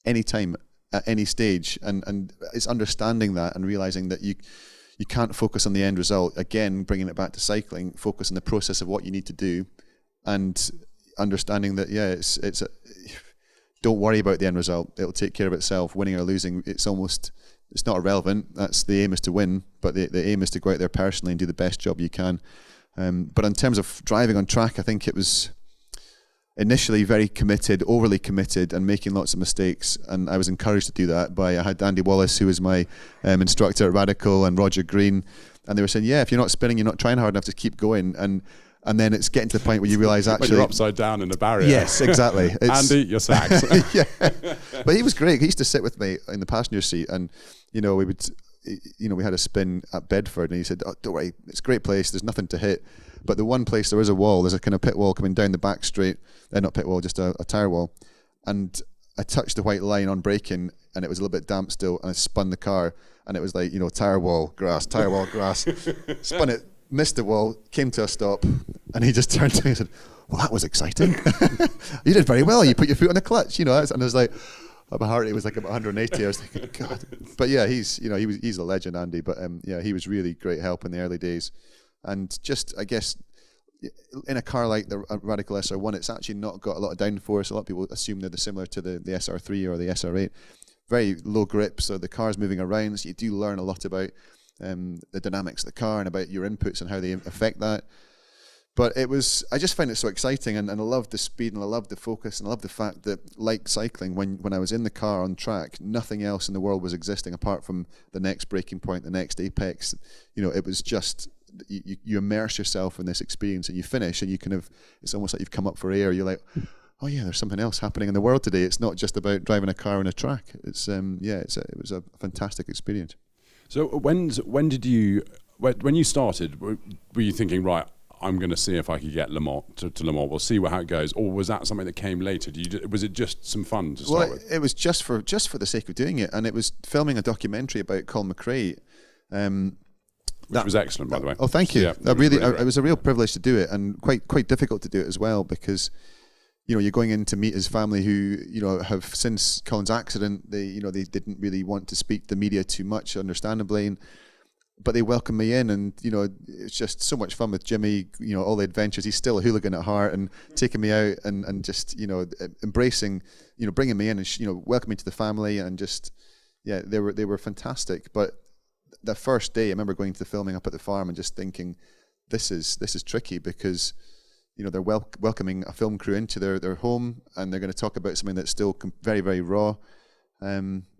anytime, at any stage, and it's understanding that and realizing that you can't focus on the end result. Again, bringing it back to cycling, focus on the process of what you need to do, and understanding that don't worry about the end result. It'll take care of itself. Winning or losing, it's not irrelevant. That's the aim, is to win, but the aim is to go out there personally and do the best job you can. But in terms of driving on track, I think it was initially very committed, overly committed, and making lots of mistakes. And I was encouraged to do that I had Andy Wallace, who was my instructor at Radical, and Roger Green, and they were saying, if you're not spinning, you're not trying hard enough, to keep going. And then it's getting to the point where you realise actually... When you're upside down in a barrier. Yes, exactly. Andy, your sacks. Yeah. But he was great. He used to sit with me in the passenger seat, and, we had a spin at Bedford, and he said, don't worry, it's a great place, there's nothing to hit. But the one place there is a wall, there's a kind of pit wall coming down the back straight, not pit wall, just a tyre wall. And I touched the white line on braking, and it was a little bit damp still, and I spun the car, and it was like, tyre wall, grass, spun it, missed the wall, came to a stop, And he just turned to me and said, well, that was exciting. You did very well. You put your foot on the clutch, and I was like, my heart rate was like about 180. I was thinking, God. But yeah, he's a legend, Andy. But yeah, he was really great help in the early days. And just, I guess, in a car like the Radical SR1, it's actually not got a lot of downforce. A lot of people assume they're similar to the SR3 or the SR8. Very low grip, so the car's moving around, so you do learn a lot about the dynamics of the car and about your inputs and how they affect that. But I just found it so exciting, and I loved the speed, and I loved the focus, and I loved the fact that, like cycling, when I was in the car on track, nothing else in the world was existing apart from the next breaking point, the next apex. It was just, you immerse yourself in this experience, and you finish, and it's almost like you've come up for air. You're like, oh yeah, there's something else happening in the world today. It's not just about driving a car on a track. It was a fantastic experience. So when you started, were you thinking, right, I'm going to see if I could get Le Mans to Le Mans. We'll see how it goes. Or was that something that came later? Was it just some fun to start with? It was just for the sake of doing it, and it was filming a documentary about Colin McRae. Which was excellent, by the way. Oh, thank you. Yeah, it was a real privilege to do it, and quite difficult to do it as well, because you're going in to meet his family, who have, since Colin's accident, they didn't really want to speak to the media too much, understandably, but they welcomed me in, and it's just so much fun with Jimmy. All the adventures. He's still a hooligan at heart, and taking me out and just embracing, bringing me in and welcoming me to the family, and just they were fantastic. But the first day, I remember going to the filming up at the farm and just thinking, this is tricky, because they're welcoming a film crew into their home, and they're going to talk about something that's still very, very raw.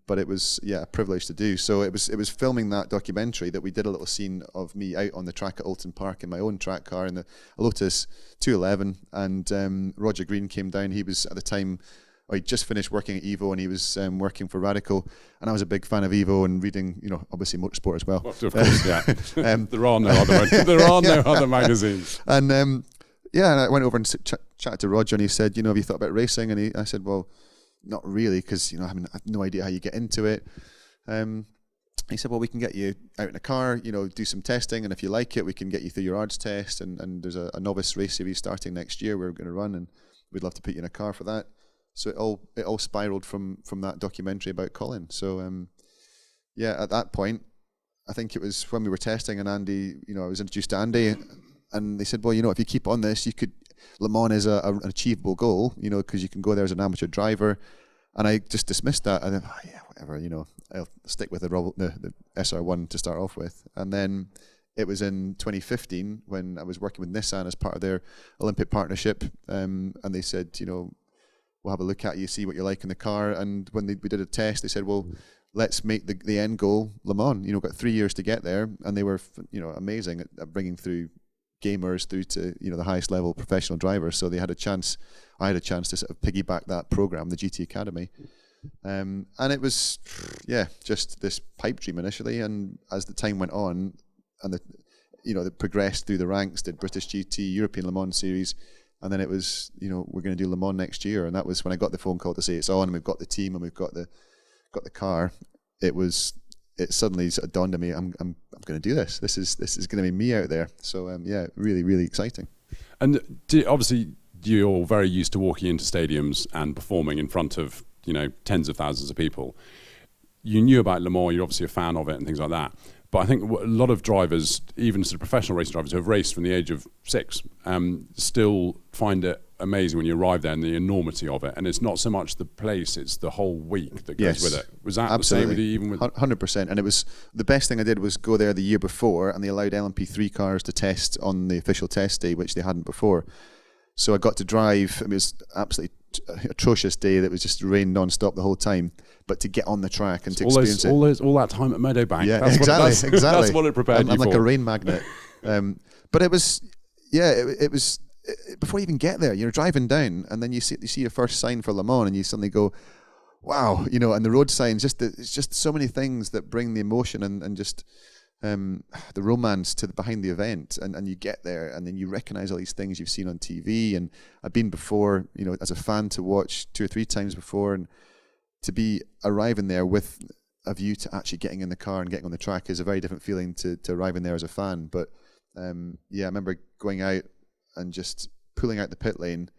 But it was a privilege to do. So it was filming that documentary that we did a little scene of me out on the track at Alton Park in my own track car in the Lotus 211, and Roger Green came down. He was at the time, he'd just finished working at Evo, and he was working for Radical, and I was a big fan of Evo and reading, obviously Motorsport as well. Of course, yeah. There are no other magazines. And and I went over and chatted to Roger, and he said, have you thought about racing? And I said, well, not really, because I have no idea how you get into it. He said, well, we can get you out in a car, do some testing, and if you like it, we can get you through your ARDS test, and there's a novice race series starting next year we're going to run, and we'd love to put you in a car for that. So it all spiraled from that documentary about Colin. So at that point, I think it was when we were testing, and Andy, I was introduced to Andy, and they said, well, if you keep on this, Le Mans is an achievable goal, because you can go there as an amateur driver. And I just dismissed that. And then, whatever, I'll stick with the SR1 to start off with. And then it was in 2015 when I was working with Nissan as part of their Olympic partnership. And they said, we'll have a look at you, see what you like in the car. And when we did a test, they said, well, let's make the end goal Le Mans. We've got 3 years to get there. And they were, amazing at bringing through gamers through to the highest level professional drivers. So I had a chance to sort of piggyback that program, the GT Academy, and it was just this pipe dream initially. And as the time went on, and they progressed through the ranks, did British GT, European Le Mans series, and then it was we're going to do Le Mans next year. And that was when I got the phone call to say it's on, and we've got the team, and we've got the car. It suddenly sort of dawned on me, I'm going to do this. This is going to be me out there. So really, really exciting. And obviously, you're very used to walking into stadiums and performing in front of tens of thousands of people. You knew about Le Mans. You're obviously a fan of it and things like that. But I think a lot of drivers, even sort of professional racing drivers who have raced from the age of 6, still find it amazing when you arrive there and the enormity of it. And it's not so much the place, it's the whole week that goes with it. Was that absolutely the same with you? Even with 100%. And it was the best thing I did was go there the year before, and they allowed LMP3 cars to test on the official test day, which they hadn't before. So I got to drive. It was absolutely atrocious day. That was just rain non-stop the whole time. But to get on the track and to experience it. All that time at Meadowbank. Yeah, exactly. That's what it prepared you for. I'm like a rain magnet. But it was, it was, before you even get there, you're driving down, and then you see your first sign for Le Mans, and you suddenly go, wow, and the road signs, it's just so many things that bring the emotion and just the romance behind the event, and you get there, and then you recognize all these things you've seen on TV, and I've been before, as a fan, to watch 2 or 3 times before, and to be arriving there with a view to actually getting in the car and getting on the track is a very different feeling to arriving there as a fan. But I remember going out and just pulling out the pit lane.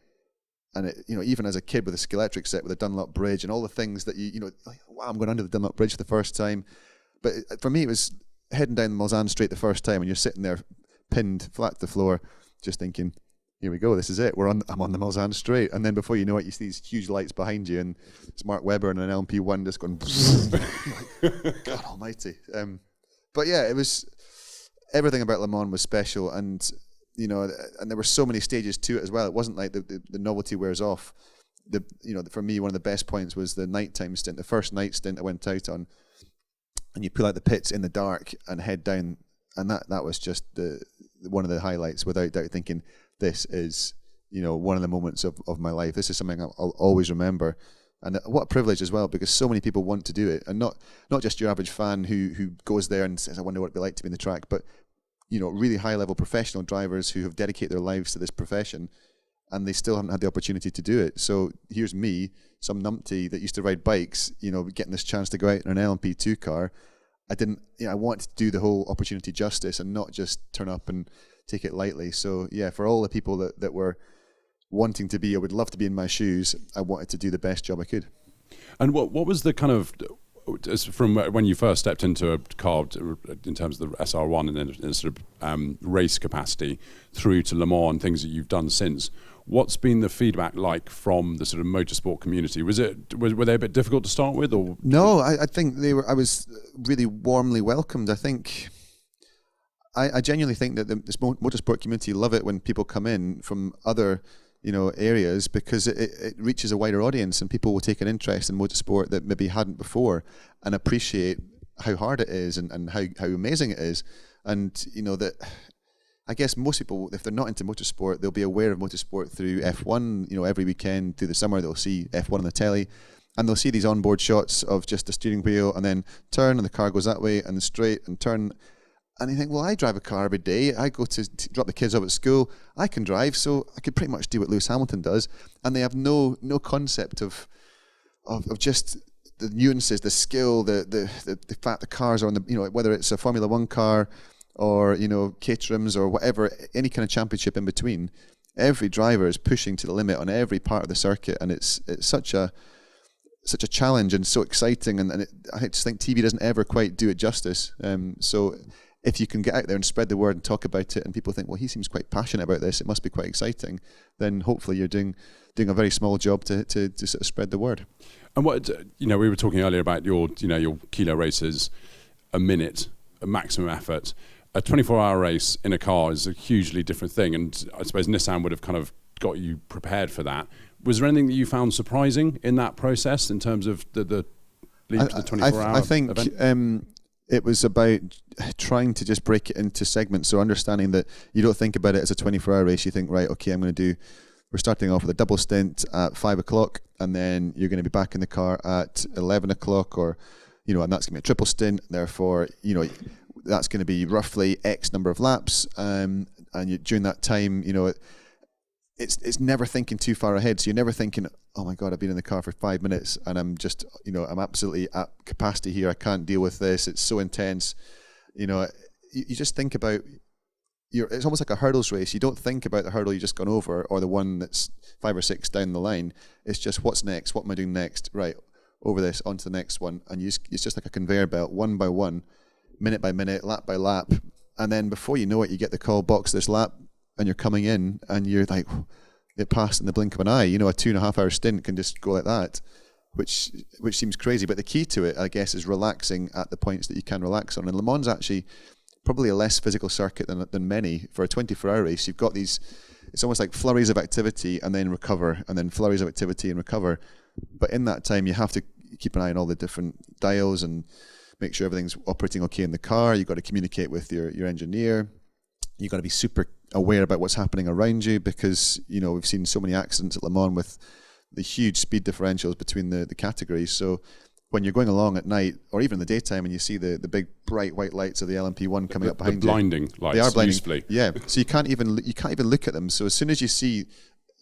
And it, even as a kid with a Skeletric set with a Dunlop bridge and all the things that like, wow, I'm going under the Dunlop bridge for the first time. But for me, it was heading down the Mulsanne Straight the first time, and you're sitting there pinned flat to the floor, just thinking, here we go, this is it. I'm on the Mulsanne Straight. And then before you know it, you see these huge lights behind you, and it's Mark Webber and an LMP1 just going, like, God almighty. But yeah, it was, everything about Le Mans was special, and and there were so many stages to it as well. It wasn't like the novelty wears off. For me, one of the best points was the nighttime stint, the first night stint I went out on, and you pull out the pits in the dark and head down, and that was just one of the highlights, without doubt, thinking, this is one of the moments of my life. This is something I'll always remember. And what a privilege as well, because so many people want to do it, and not just your average fan who goes there and says, I wonder what it'd be like to be in the track, but really high-level professional drivers who have dedicated their lives to this profession, and they still haven't had the opportunity to do it. So here's me, some numpty that used to ride bikes, getting this chance to go out in an LMP2 car. I wanted to do the whole opportunity justice and not just turn up and take it lightly. So yeah, for all the people that were wanting to be, I would love to be in my shoes, I wanted to do the best job I could. And what was the kind of, from when you first stepped into a car in terms of the SR1 and then in sort of race capacity through to Le Mans and things that you've done since, what's been the feedback like from the sort of motorsport community? Were they a bit difficult to start with, or? No, I think I was really warmly welcomed. I think I genuinely think that this motorsport community love it when people come in from other areas, because it reaches a wider audience, and people will take an interest in motorsport that maybe hadn't before, and appreciate how hard it is and how amazing it is. And that I guess most people, if they're not into motorsport, they'll be aware of motorsport through F1. Every weekend through the summer they'll see F1 on the telly, and they'll see these onboard shots of just the steering wheel and then turn, and the car goes that way, and the straight and turn. And you think, well, I drive a car every day. I go to drop the kids off at school. I can drive, so I could pretty much do what Lewis Hamilton does. And they have no concept of just the nuances, the skill, the fact the cars are on the, whether it's a Formula One car or Caterhams or whatever, any kind of championship in between. Every driver is pushing to the limit on every part of the circuit, and it's such a challenge and so exciting. And I just think TV doesn't ever quite do it justice. So if you can get out there and spread the word and talk about it, and people think, well, he seems quite passionate about this, it must be quite exciting, then hopefully you're doing a very small job to sort of spread the word. And what, we were talking earlier about your kilo races, a minute, a maximum effort. A 24-hour race in a car is a hugely different thing, and I suppose Nissan would have kind of got you prepared for that. Was there anything that you found surprising in that process in terms of the lead to the 24-hour I think event? It was about trying to just break it into segments, so understanding that you don't think about it as a 24-hour race. You think, right, okay, we're starting off with a double stint at 5 o'clock, and then you're going to be back in the car at 11 o'clock, or, and that's going to be a triple stint. Therefore, that's going to be roughly X number of laps, and during that time, it's never thinking too far ahead. So you're never thinking, oh my God, I've been in the car for 5 minutes and I'm just, I'm absolutely at capacity here. I can't deal with this. It's so intense. You just think about, it's almost like a hurdles race. You don't think about the hurdle you just gone over or the one that's 5 or 6 down the line. It's just, what's next? What am I doing next? Right, over this, onto the next one. And it's just like a conveyor belt, one by one, minute by minute, lap by lap. And then before you know it, you get the call, box this lap, and you're coming in, and you're like, it passed in the blink of an eye. A 2.5 hour stint can just go like that, which seems crazy. But the key to it, I guess, is relaxing at the points that you can relax on. And Le Mans actually probably a less physical circuit than many. For a 24-hour race, you've got these, it's almost like flurries of activity and then recover, and then flurries of activity and recover. But in that time, you have to keep an eye on all the different dials and make sure everything's operating okay in the car. You've got to communicate with your engineer. You've got to be super aware about what's happening around you, because we've seen so many accidents at Le Mans with the huge speed differentials between the categories. So when you're going along at night or even in the daytime and you see the big bright white lights of the LMP1 coming up behind the blinding lights, they are blinding. Usefully. Yeah, so you can't even look at them. So as soon as you see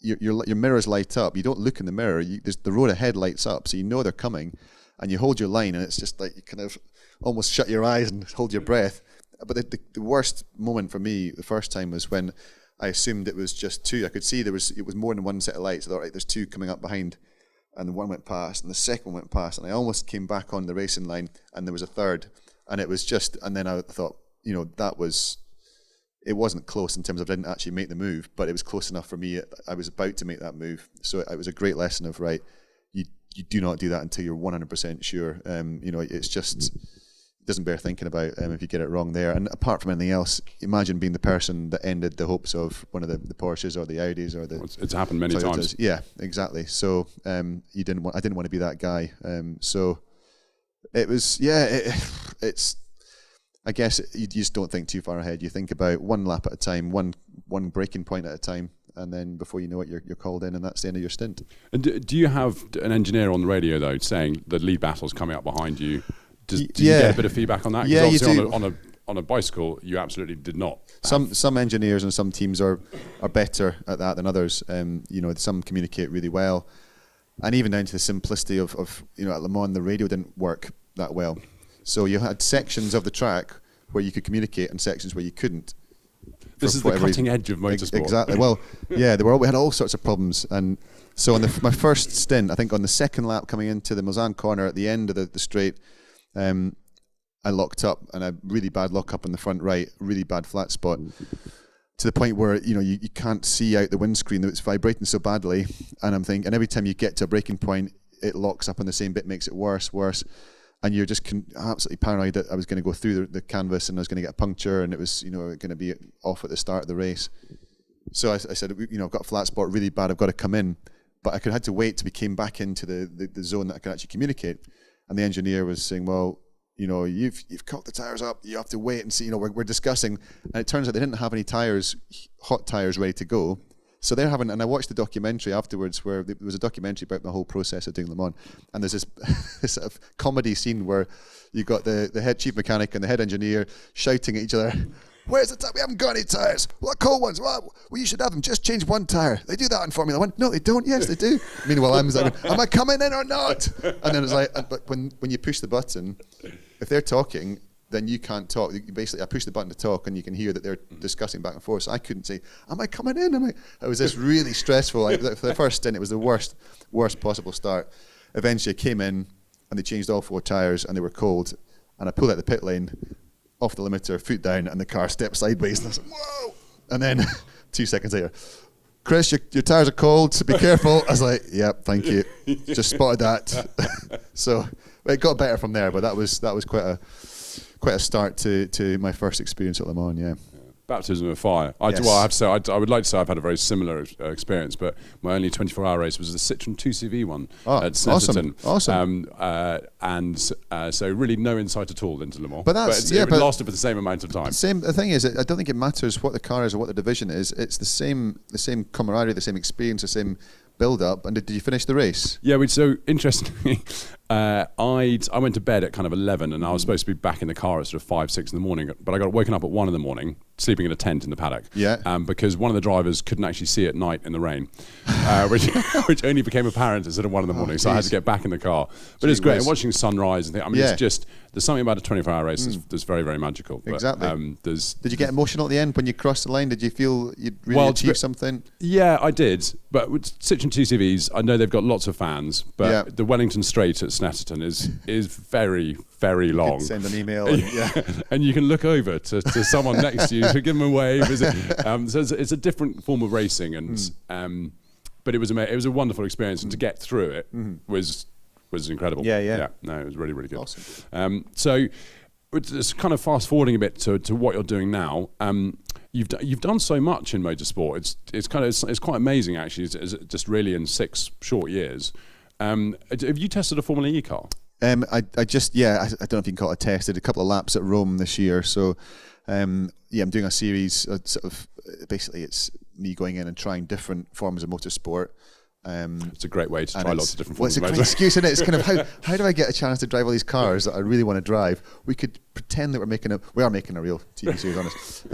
your mirrors light up, you don't look in the mirror. The road ahead lights up, so you know they're coming, and you hold your line, and it's just like you kind of almost shut your eyes and hold your breath. But the worst moment for me the first time was when I assumed it was just two. I could see it was more than one set of lights. I thought, right, there's two coming up behind, and the one went past, and the second one went past, and I almost came back on the racing line, and there was a third, and it was just, and then I thought, it wasn't close in terms of I didn't actually make the move, but it was close enough for me. I was about to make that move, so it was a great lesson of you do not do that until you're 100% sure. It's just. Doesn't bear thinking about if you get it wrong there. And apart from anything else, imagine being the person that ended the hopes of one of the Porsches or the Audis or the. It's happened many Toyotas. times. Yeah, exactly. So I didn't want to be that guy. So it was. It's. I guess you just don't think too far ahead. You think about one lap at a time, one braking point at a time, and then before you know it, you're called in, and that's the end of your stint. And do you have an engineer on the radio though saying the lead battle's coming up behind you? Did you get a bit of feedback on that? Yeah, you do. On a bicycle, you absolutely did not. Some engineers and some teams are better at that than others. Some communicate really well, and even down to the simplicity of at Le Mans, the radio didn't work that well. So you had sections of the track where you could communicate and sections where you couldn't. This is the cutting edge of motorsport. Exactly. Well, yeah, we had all sorts of problems, and so on my first stint, I think on the second lap coming into the Mulsanne corner at the end of the straight. I locked up, and a really bad lock up in the front right, really bad flat spot, to the point where you can't see out the windscreen. It's vibrating so badly, and I'm thinking, and every time you get to a breaking point, it locks up on the same bit, makes it worse, and you're just absolutely paranoid that I was going to go through the canvas and I was going to get a puncture, and it was going to be off at the start of the race. So I said, I've got a flat spot really bad, I've got to come in, but I had to wait till we came back into the zone that I could actually communicate. And the engineer was saying, well, you've cocked the tires up, you have to wait and see, we're discussing. And it turns out they didn't have any tires, hot tires ready to go. So they're having, and I watched the documentary afterwards where there was a documentary about the whole process of doing Le Mans. And there's this sort of comedy scene where you've got the head chief mechanic and the head engineer shouting at each other, where's the tire? We haven't got any tires. What cold ones? Well, you should have them. Just change one tire. They do that in Formula One. No, they don't. Yes, they do. Meanwhile, I'm like, am I coming in or not? And then it's like, but when you push the button, if they're talking, then you can't talk. Basically, I push the button to talk, and you can hear that they're discussing back and forth. So I couldn't say, am I coming in? It was just really stressful. For the first stint, it was the worst possible start. Eventually, I came in, and they changed all 4 tires, and they were cold. And I pulled out the pit lane, off the limiter, foot down, and the car stepped sideways. And I said, whoa! And then 2 seconds later, Chris, your tires are cold, so be careful. I was like, yep, thank you. Just spotted that. So it got better from there, but that was quite a start to my first experience at Le Mans, yeah. Baptism of fire. Yes. Well, I have to say, I would like to say I've had a very similar experience, but my only 24-hour race was the Citroen 2CV one at Snetterton. Awesome. So really no insight at all into Le Mans. But it lasted for the same amount of time. The thing is, I don't think it matters what the car is or what the division is. It's the same camaraderie, the same experience, the same build-up. And did you finish the race? Yeah, so interestingly, I went to bed at kind of 11, and I was supposed to be back in the car at sort of 5, 6 in the morning, but I got woken up at 1 in the morning, sleeping in a tent in the paddock. Yeah. Because one of the drivers couldn't actually see at night in the rain, which only became apparent at sort of 1 in the morning. So I had to get back in the car. But it's great. And watching sunrise and things. It's just, there's something about a 24-hour race that's very, very magical. Exactly. But, did you get emotional at the end when you crossed the line? Did you feel you'd really achieved something? Yeah, I did. But with Citroen 2CVs, I know they've got lots of fans, but the Wellington Straight at Snetterton is very, very long. Send an email. And you can look over to someone next to you to give them a wave. So it's a different form of racing, and but it was a wonderful experience, and to get through it was incredible. Yeah. No, it was really, really good. Awesome. So it's kind of fast forwarding a bit to what you're doing now. You've done so much in motorsport. It's quite amazing actually. It's just really in 6 short years. Have you tested a Formula E car? I don't know if you can call it a test. I did a couple of laps at Rome this year. So I'm doing a series. Basically, it's me going in and trying different forms of motorsport. It's a great way to try lots of different forms of motorsport. Well, it's a great excuse, isn't it? It's kind of how do I get a chance to drive all these cars that I really want to drive? We could pretend that we are making a real TV series, honest.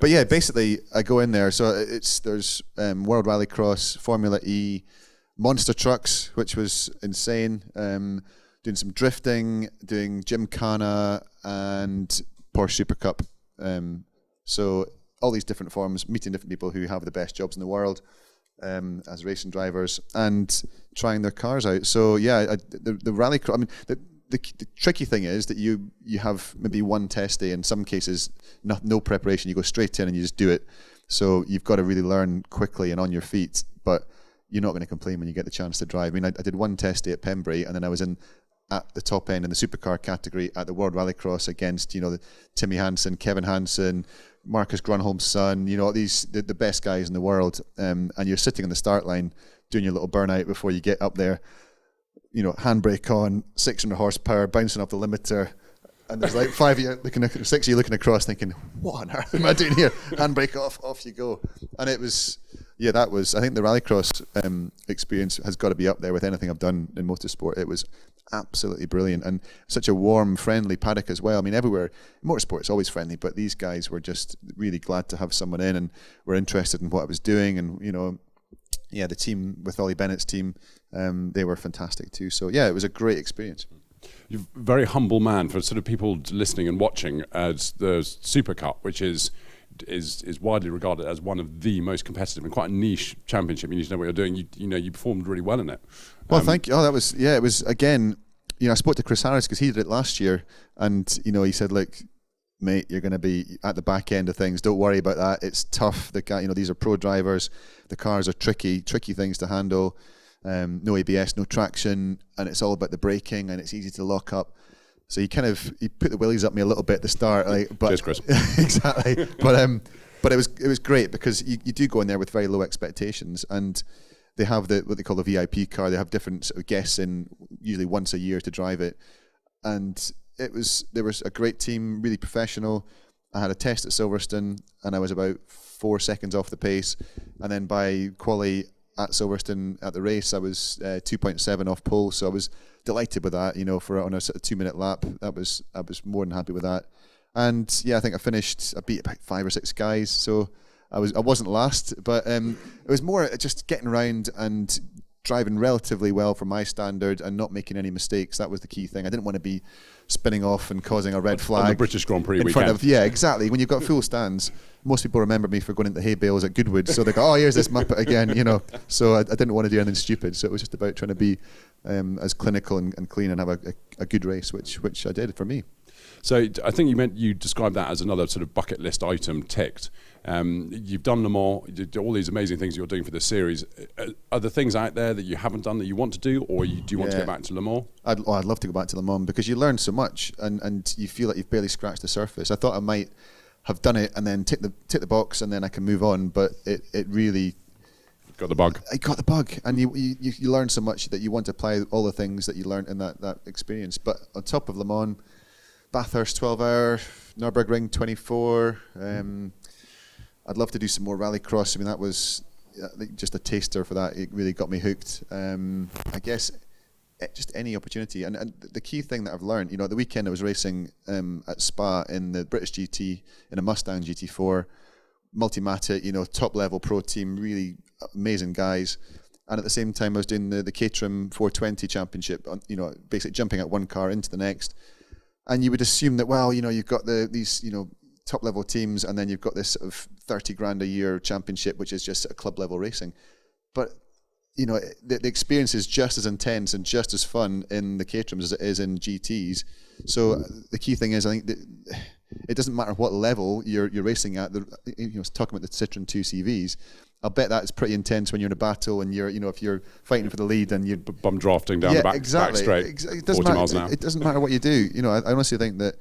But yeah, basically I go in there. So there's World Rallycross, Formula E, monster trucks, which was insane. Doing some drifting, doing Gymkhana and Porsche Super Cup. So all these different forms, meeting different people who have the best jobs in the world as racing drivers, and trying their cars out. So yeah, the rallycross. I mean, the tricky thing is that you have maybe one test day. In some cases, no preparation. You go straight in and you just do it. So you've got to really learn quickly and on your feet. But you're not going to complain when you get the chance to drive. I mean, I did one test day at Pembrey, and then I was in at the top end in the supercar category at the World Rallycross against, Timmy Hansen, Kevin Hansen, Marcus Grönholm's son, the best guys in the world. And you're sitting on the start line doing your little burnout before you get up there, handbrake on, 600 horsepower, bouncing off the limiter. And there's like 6 of you looking across thinking, what on earth am I doing here? Handbrake off you go. And it was, I think the Rallycross experience has got to be up there with anything I've done in motorsport. It was absolutely brilliant, and such a warm, friendly paddock as well. I mean, everywhere, motorsport is always friendly, but these guys were just really glad to have someone in and were interested in what I was doing. And, the team with Ollie Bennett's team, they were fantastic too. So yeah, it was a great experience. You're a very humble man for sort of people listening and watching. As the Super Cup, which is widely regarded as one of the most competitive and quite a niche championship. You need to know what you're doing. You performed really well in it. Well, thank you. Oh, it was again. I spoke to Chris Harris because he did it last year, and he said, "Look, mate, you're going to be at the back end of things. Don't worry about that. It's tough. The guy, these are pro drivers. The cars are tricky things to handle. No ABS, no traction, and it's all about the braking, and it's easy to lock up." So he put the willies up me a little bit at the start, but cheers, Chris. Exactly. But it was great because you do go in there with very low expectations, and they have what they call the VIP car. They have different sort of guests in usually once a year to drive it, and there was a great team, really professional. I had a test at Silverstone, and I was about 4 seconds off the pace, and then by quali at Silverstone at the race, I was 2.7 off pole. So I was delighted with that, on a sort of 2-minute lap. I was more than happy with that. And yeah, I think I beat about 5 or 6 guys. So I wasn't last, but it was more just getting around and driving relatively well for my standard and not making any mistakes. That was the key thing. I didn't want to be spinning off and causing a red flag. On the British Grand Prix weekend. Yeah, exactly. When you've got full stands, most people remember me for going into hay bales at Goodwood. So they go, oh, here's this Muppet again, So I didn't want to do anything stupid. So it was just about trying to be as clinical and clean and have a good race, which I did for me. So I think you described that as another sort of bucket list item ticked. You've done Le Mans, you did all these amazing things you're doing for this series. Are there things out there that you haven't done that you want to do, or do you want to get back to Le Mans? I'd love to go back to Le Mans because you learn so much and you feel like you've barely scratched the surface. I thought I might have done it and then tick the box and then I can move on, but it really got the bug. I got the bug, and you learn so much that you want to apply all the things that you learned in that experience. But on top of Le Mans, Bathurst 12-hour, Nürburgring 24. I'd love to do some more Rallycross. I mean, that was just a taster for that. It really got me hooked. I guess just any opportunity. And the key thing that I've learned, the weekend I was racing at Spa in the British GT in a Mustang GT4, Multimatic, top level pro team, really amazing guys. And at the same time, I was doing the Caterham 420 Championship, basically jumping out one car into the next. And you would assume that, well, you've got these top level teams, and then you've got this sort of 30 grand a year championship, which is just sort of club level racing. But the experience is just as intense and just as fun in the Caterhams as it is in GTs. So the key thing is, I think that it doesn't matter what level you're racing at. Talking about the Citroen 2 CVs, I'll bet that's pretty intense when you're in a battle and you're, if you're fighting for the lead and you're bum drafting down the back straight, it doesn't 40 miles an hour. It doesn't matter what you do. I honestly think that,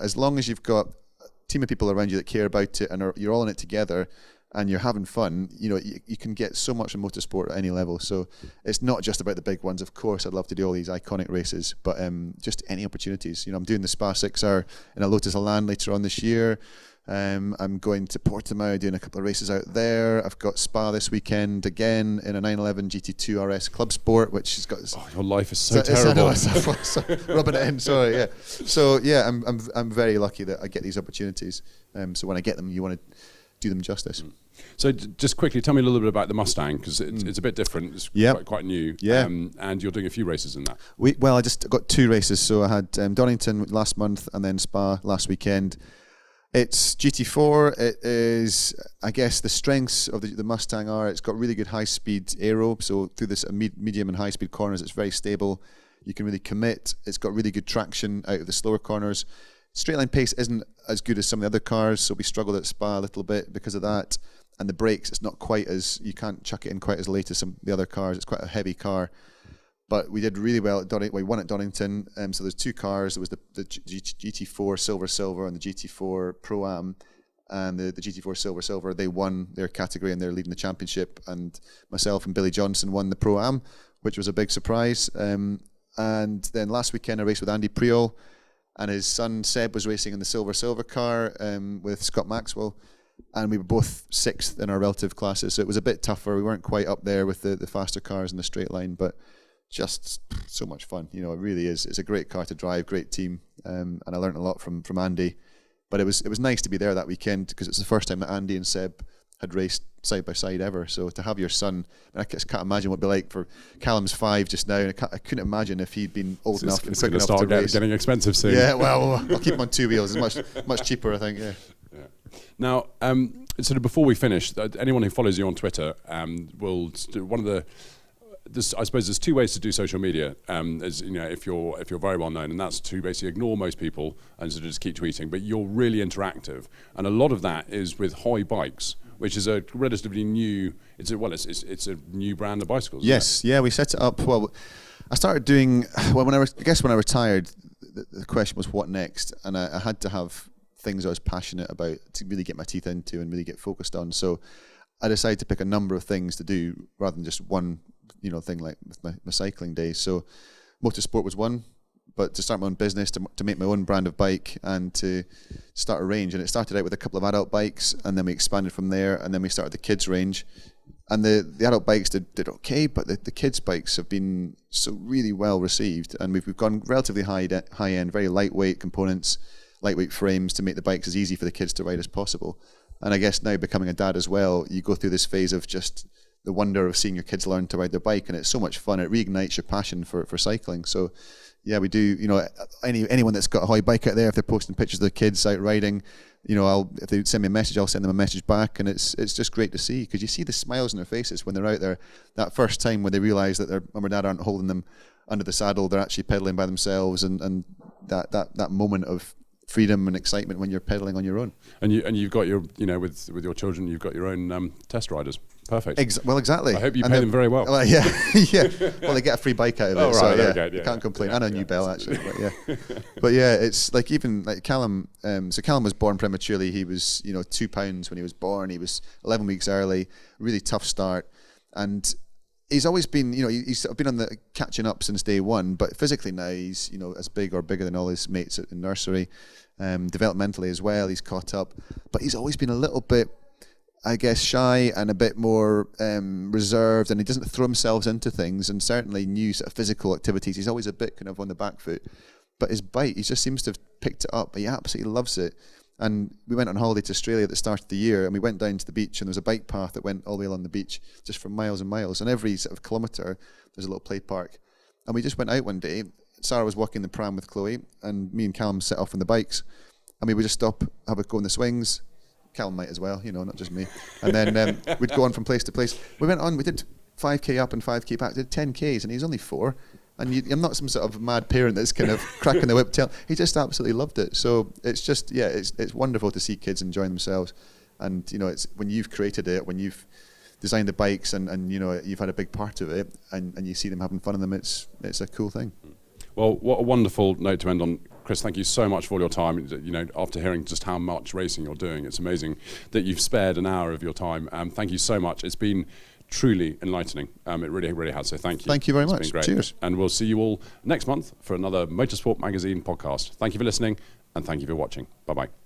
as long as you've got a team of people around you that care about it and you're all in it together and you're having fun, you can get so much in motorsport at any level. So it's not just about the big ones. Of course, I'd love to do all these iconic races, but just any opportunities. I'm doing the Spa 6-hour in a Lotus Elan later on this year. I'm going to Portimao, doing a couple of races out there. I've got Spa this weekend again in a 911 GT2 RS Club Sport, which has got. Oh, your life is so terrible. Rubbing it in. Sorry, yeah. So yeah, I'm very lucky that I get these opportunities. So when I get them, you want to do them justice. So just quickly, tell me a little bit about the Mustang, because it's a bit different. It's quite new. Yeah. And you're doing a few races in that. I just got 2 races. So I had Donington last month and then Spa last weekend. It's GT4. It is, I guess, the strengths of the Mustang are it's got really good high-speed aero. So through this medium and high-speed corners, it's very stable. You can really commit. It's got really good traction out of the slower corners. Straight line pace isn't as good as some of the other cars, so we struggled at Spa a little bit because of that. And the brakes, it's not quite as, you can't chuck it in quite as late as some of the other cars. It's quite a heavy car. But we did really well at Donington. We won at Donington. So there's 2 cars. There was the GT4 Silver and the GT4 Pro-Am. And the GT4 Silver, they won their category and they're leading the championship. And myself and Billy Johnson won the Pro-Am, which was a big surprise. And then last weekend I raced with Andy Priol, and his son Seb was racing in the Silver car with Scott Maxwell, and we were both 6th in our relative classes, so it was a bit tougher. We weren't quite up there with the faster cars in the straight line, but just so much fun. You know, it really is. It's a great car to drive, great team, and I learned a lot from Andy. But it was nice to be there that weekend because it's the first time that Andy and Seb had raced side by side ever. So to have your son, I just can't imagine what it'd be like for Callum's 5 just now, and I couldn't imagine if he'd been old enough and quick enough to race. Getting expensive soon. Yeah, well, I'll keep him on 2 wheels. It's much cheaper, I think. Yeah. Now, sort of before we finish, anyone who follows you on Twitter will one of the. I suppose there's 2 ways to do social media. As you know, if you're very well known, and that's to basically ignore most people and sort of just keep tweeting. But you're really interactive, and a lot of that is with Hoy Bikes, which is a relatively new. It's a new brand of bicycles. Yes, yeah, we set it up. Well, I started doing. Well, when I retired, the question was what next, and I had to have things I was passionate about to really get my teeth into and really get focused on. So I decided to pick a number of things to do rather than just one, thing like with my cycling days. So motorsport was one, but to start my own business, to make my own brand of bike and to start a range. And it started out with a couple of adult bikes, and then we expanded from there, and then we started the kids range. And the adult bikes did okay, but the kids bikes have been so really well received, and we've gone relatively high end, very lightweight components, lightweight frames to make the bikes as easy for the kids to ride as possible. And I guess now becoming a dad as well, you go through this phase of just the wonder of seeing your kids learn to ride their bike, and it's so much fun. It reignites your passion for cycling. So yeah, we do, anyone that's got a Hoy bike out there, if they're posting pictures of their kids out riding, if they send me a message, I'll send them a message back, and it's just great to see, because you see the smiles on their faces when they're out there. That first time when they realise that their mum or dad aren't holding them under the saddle, they're actually pedaling by themselves, and that moment of freedom and excitement when you're pedaling on your own. And you've got your, with your children, you've got your own test riders. Perfect. Well, exactly. I hope you pay them very well. Well, yeah, yeah. Well, they get a free bike out of it, right, so yeah, can't complain. And a new bell, actually. But yeah, it's like even like Callum. So Callum was born prematurely. He was 2 pounds when he was born. He was 11 weeks early. Really tough start, and he's always been he's been on the catching up since day one. But physically now he's as big or bigger than all his mates in nursery. Developmentally as well, he's caught up. But he's always been a little bit, I guess, shy and a bit more reserved, and he doesn't throw himself into things, and certainly new sort of physical activities. He's always a bit kind of on the back foot. But his bike, he just seems to have picked it up. He absolutely loves it. And we went on holiday to Australia at the start of the year, and we went down to the beach, and there was a bike path that went all the way along the beach, just for miles and miles. And every sort of kilometre, there's a little play park. And we just went out one day. Sarah was walking the pram with Chloe, and me and Callum set off on the bikes. And we would just stop, have a go on the swings. Callum might as well, not just me. And then we'd go on from place to place. We went on, we did 5K up and 5K back, did 10Ks, and he's only 4. And I'm not some sort of mad parent that's kind of cracking the whip tail. He just absolutely loved it. So it's just, it's wonderful to see kids enjoying themselves. And, it's when you've created it, when you've designed the bikes and you've had a big part of it, and you see them having fun in them, it's a cool thing. Well, what a wonderful note to end on. Chris, thank you so much for all your time. After hearing just how much racing you're doing, it's amazing that you've spared an hour of your time. Thank you so much. It's been truly enlightening. It really, really has. So thank you. Thank you very much. It's been great. Cheers. And we'll see you all next month for another Motorsport Magazine podcast. Thank you for listening, and thank you for watching. Bye-bye.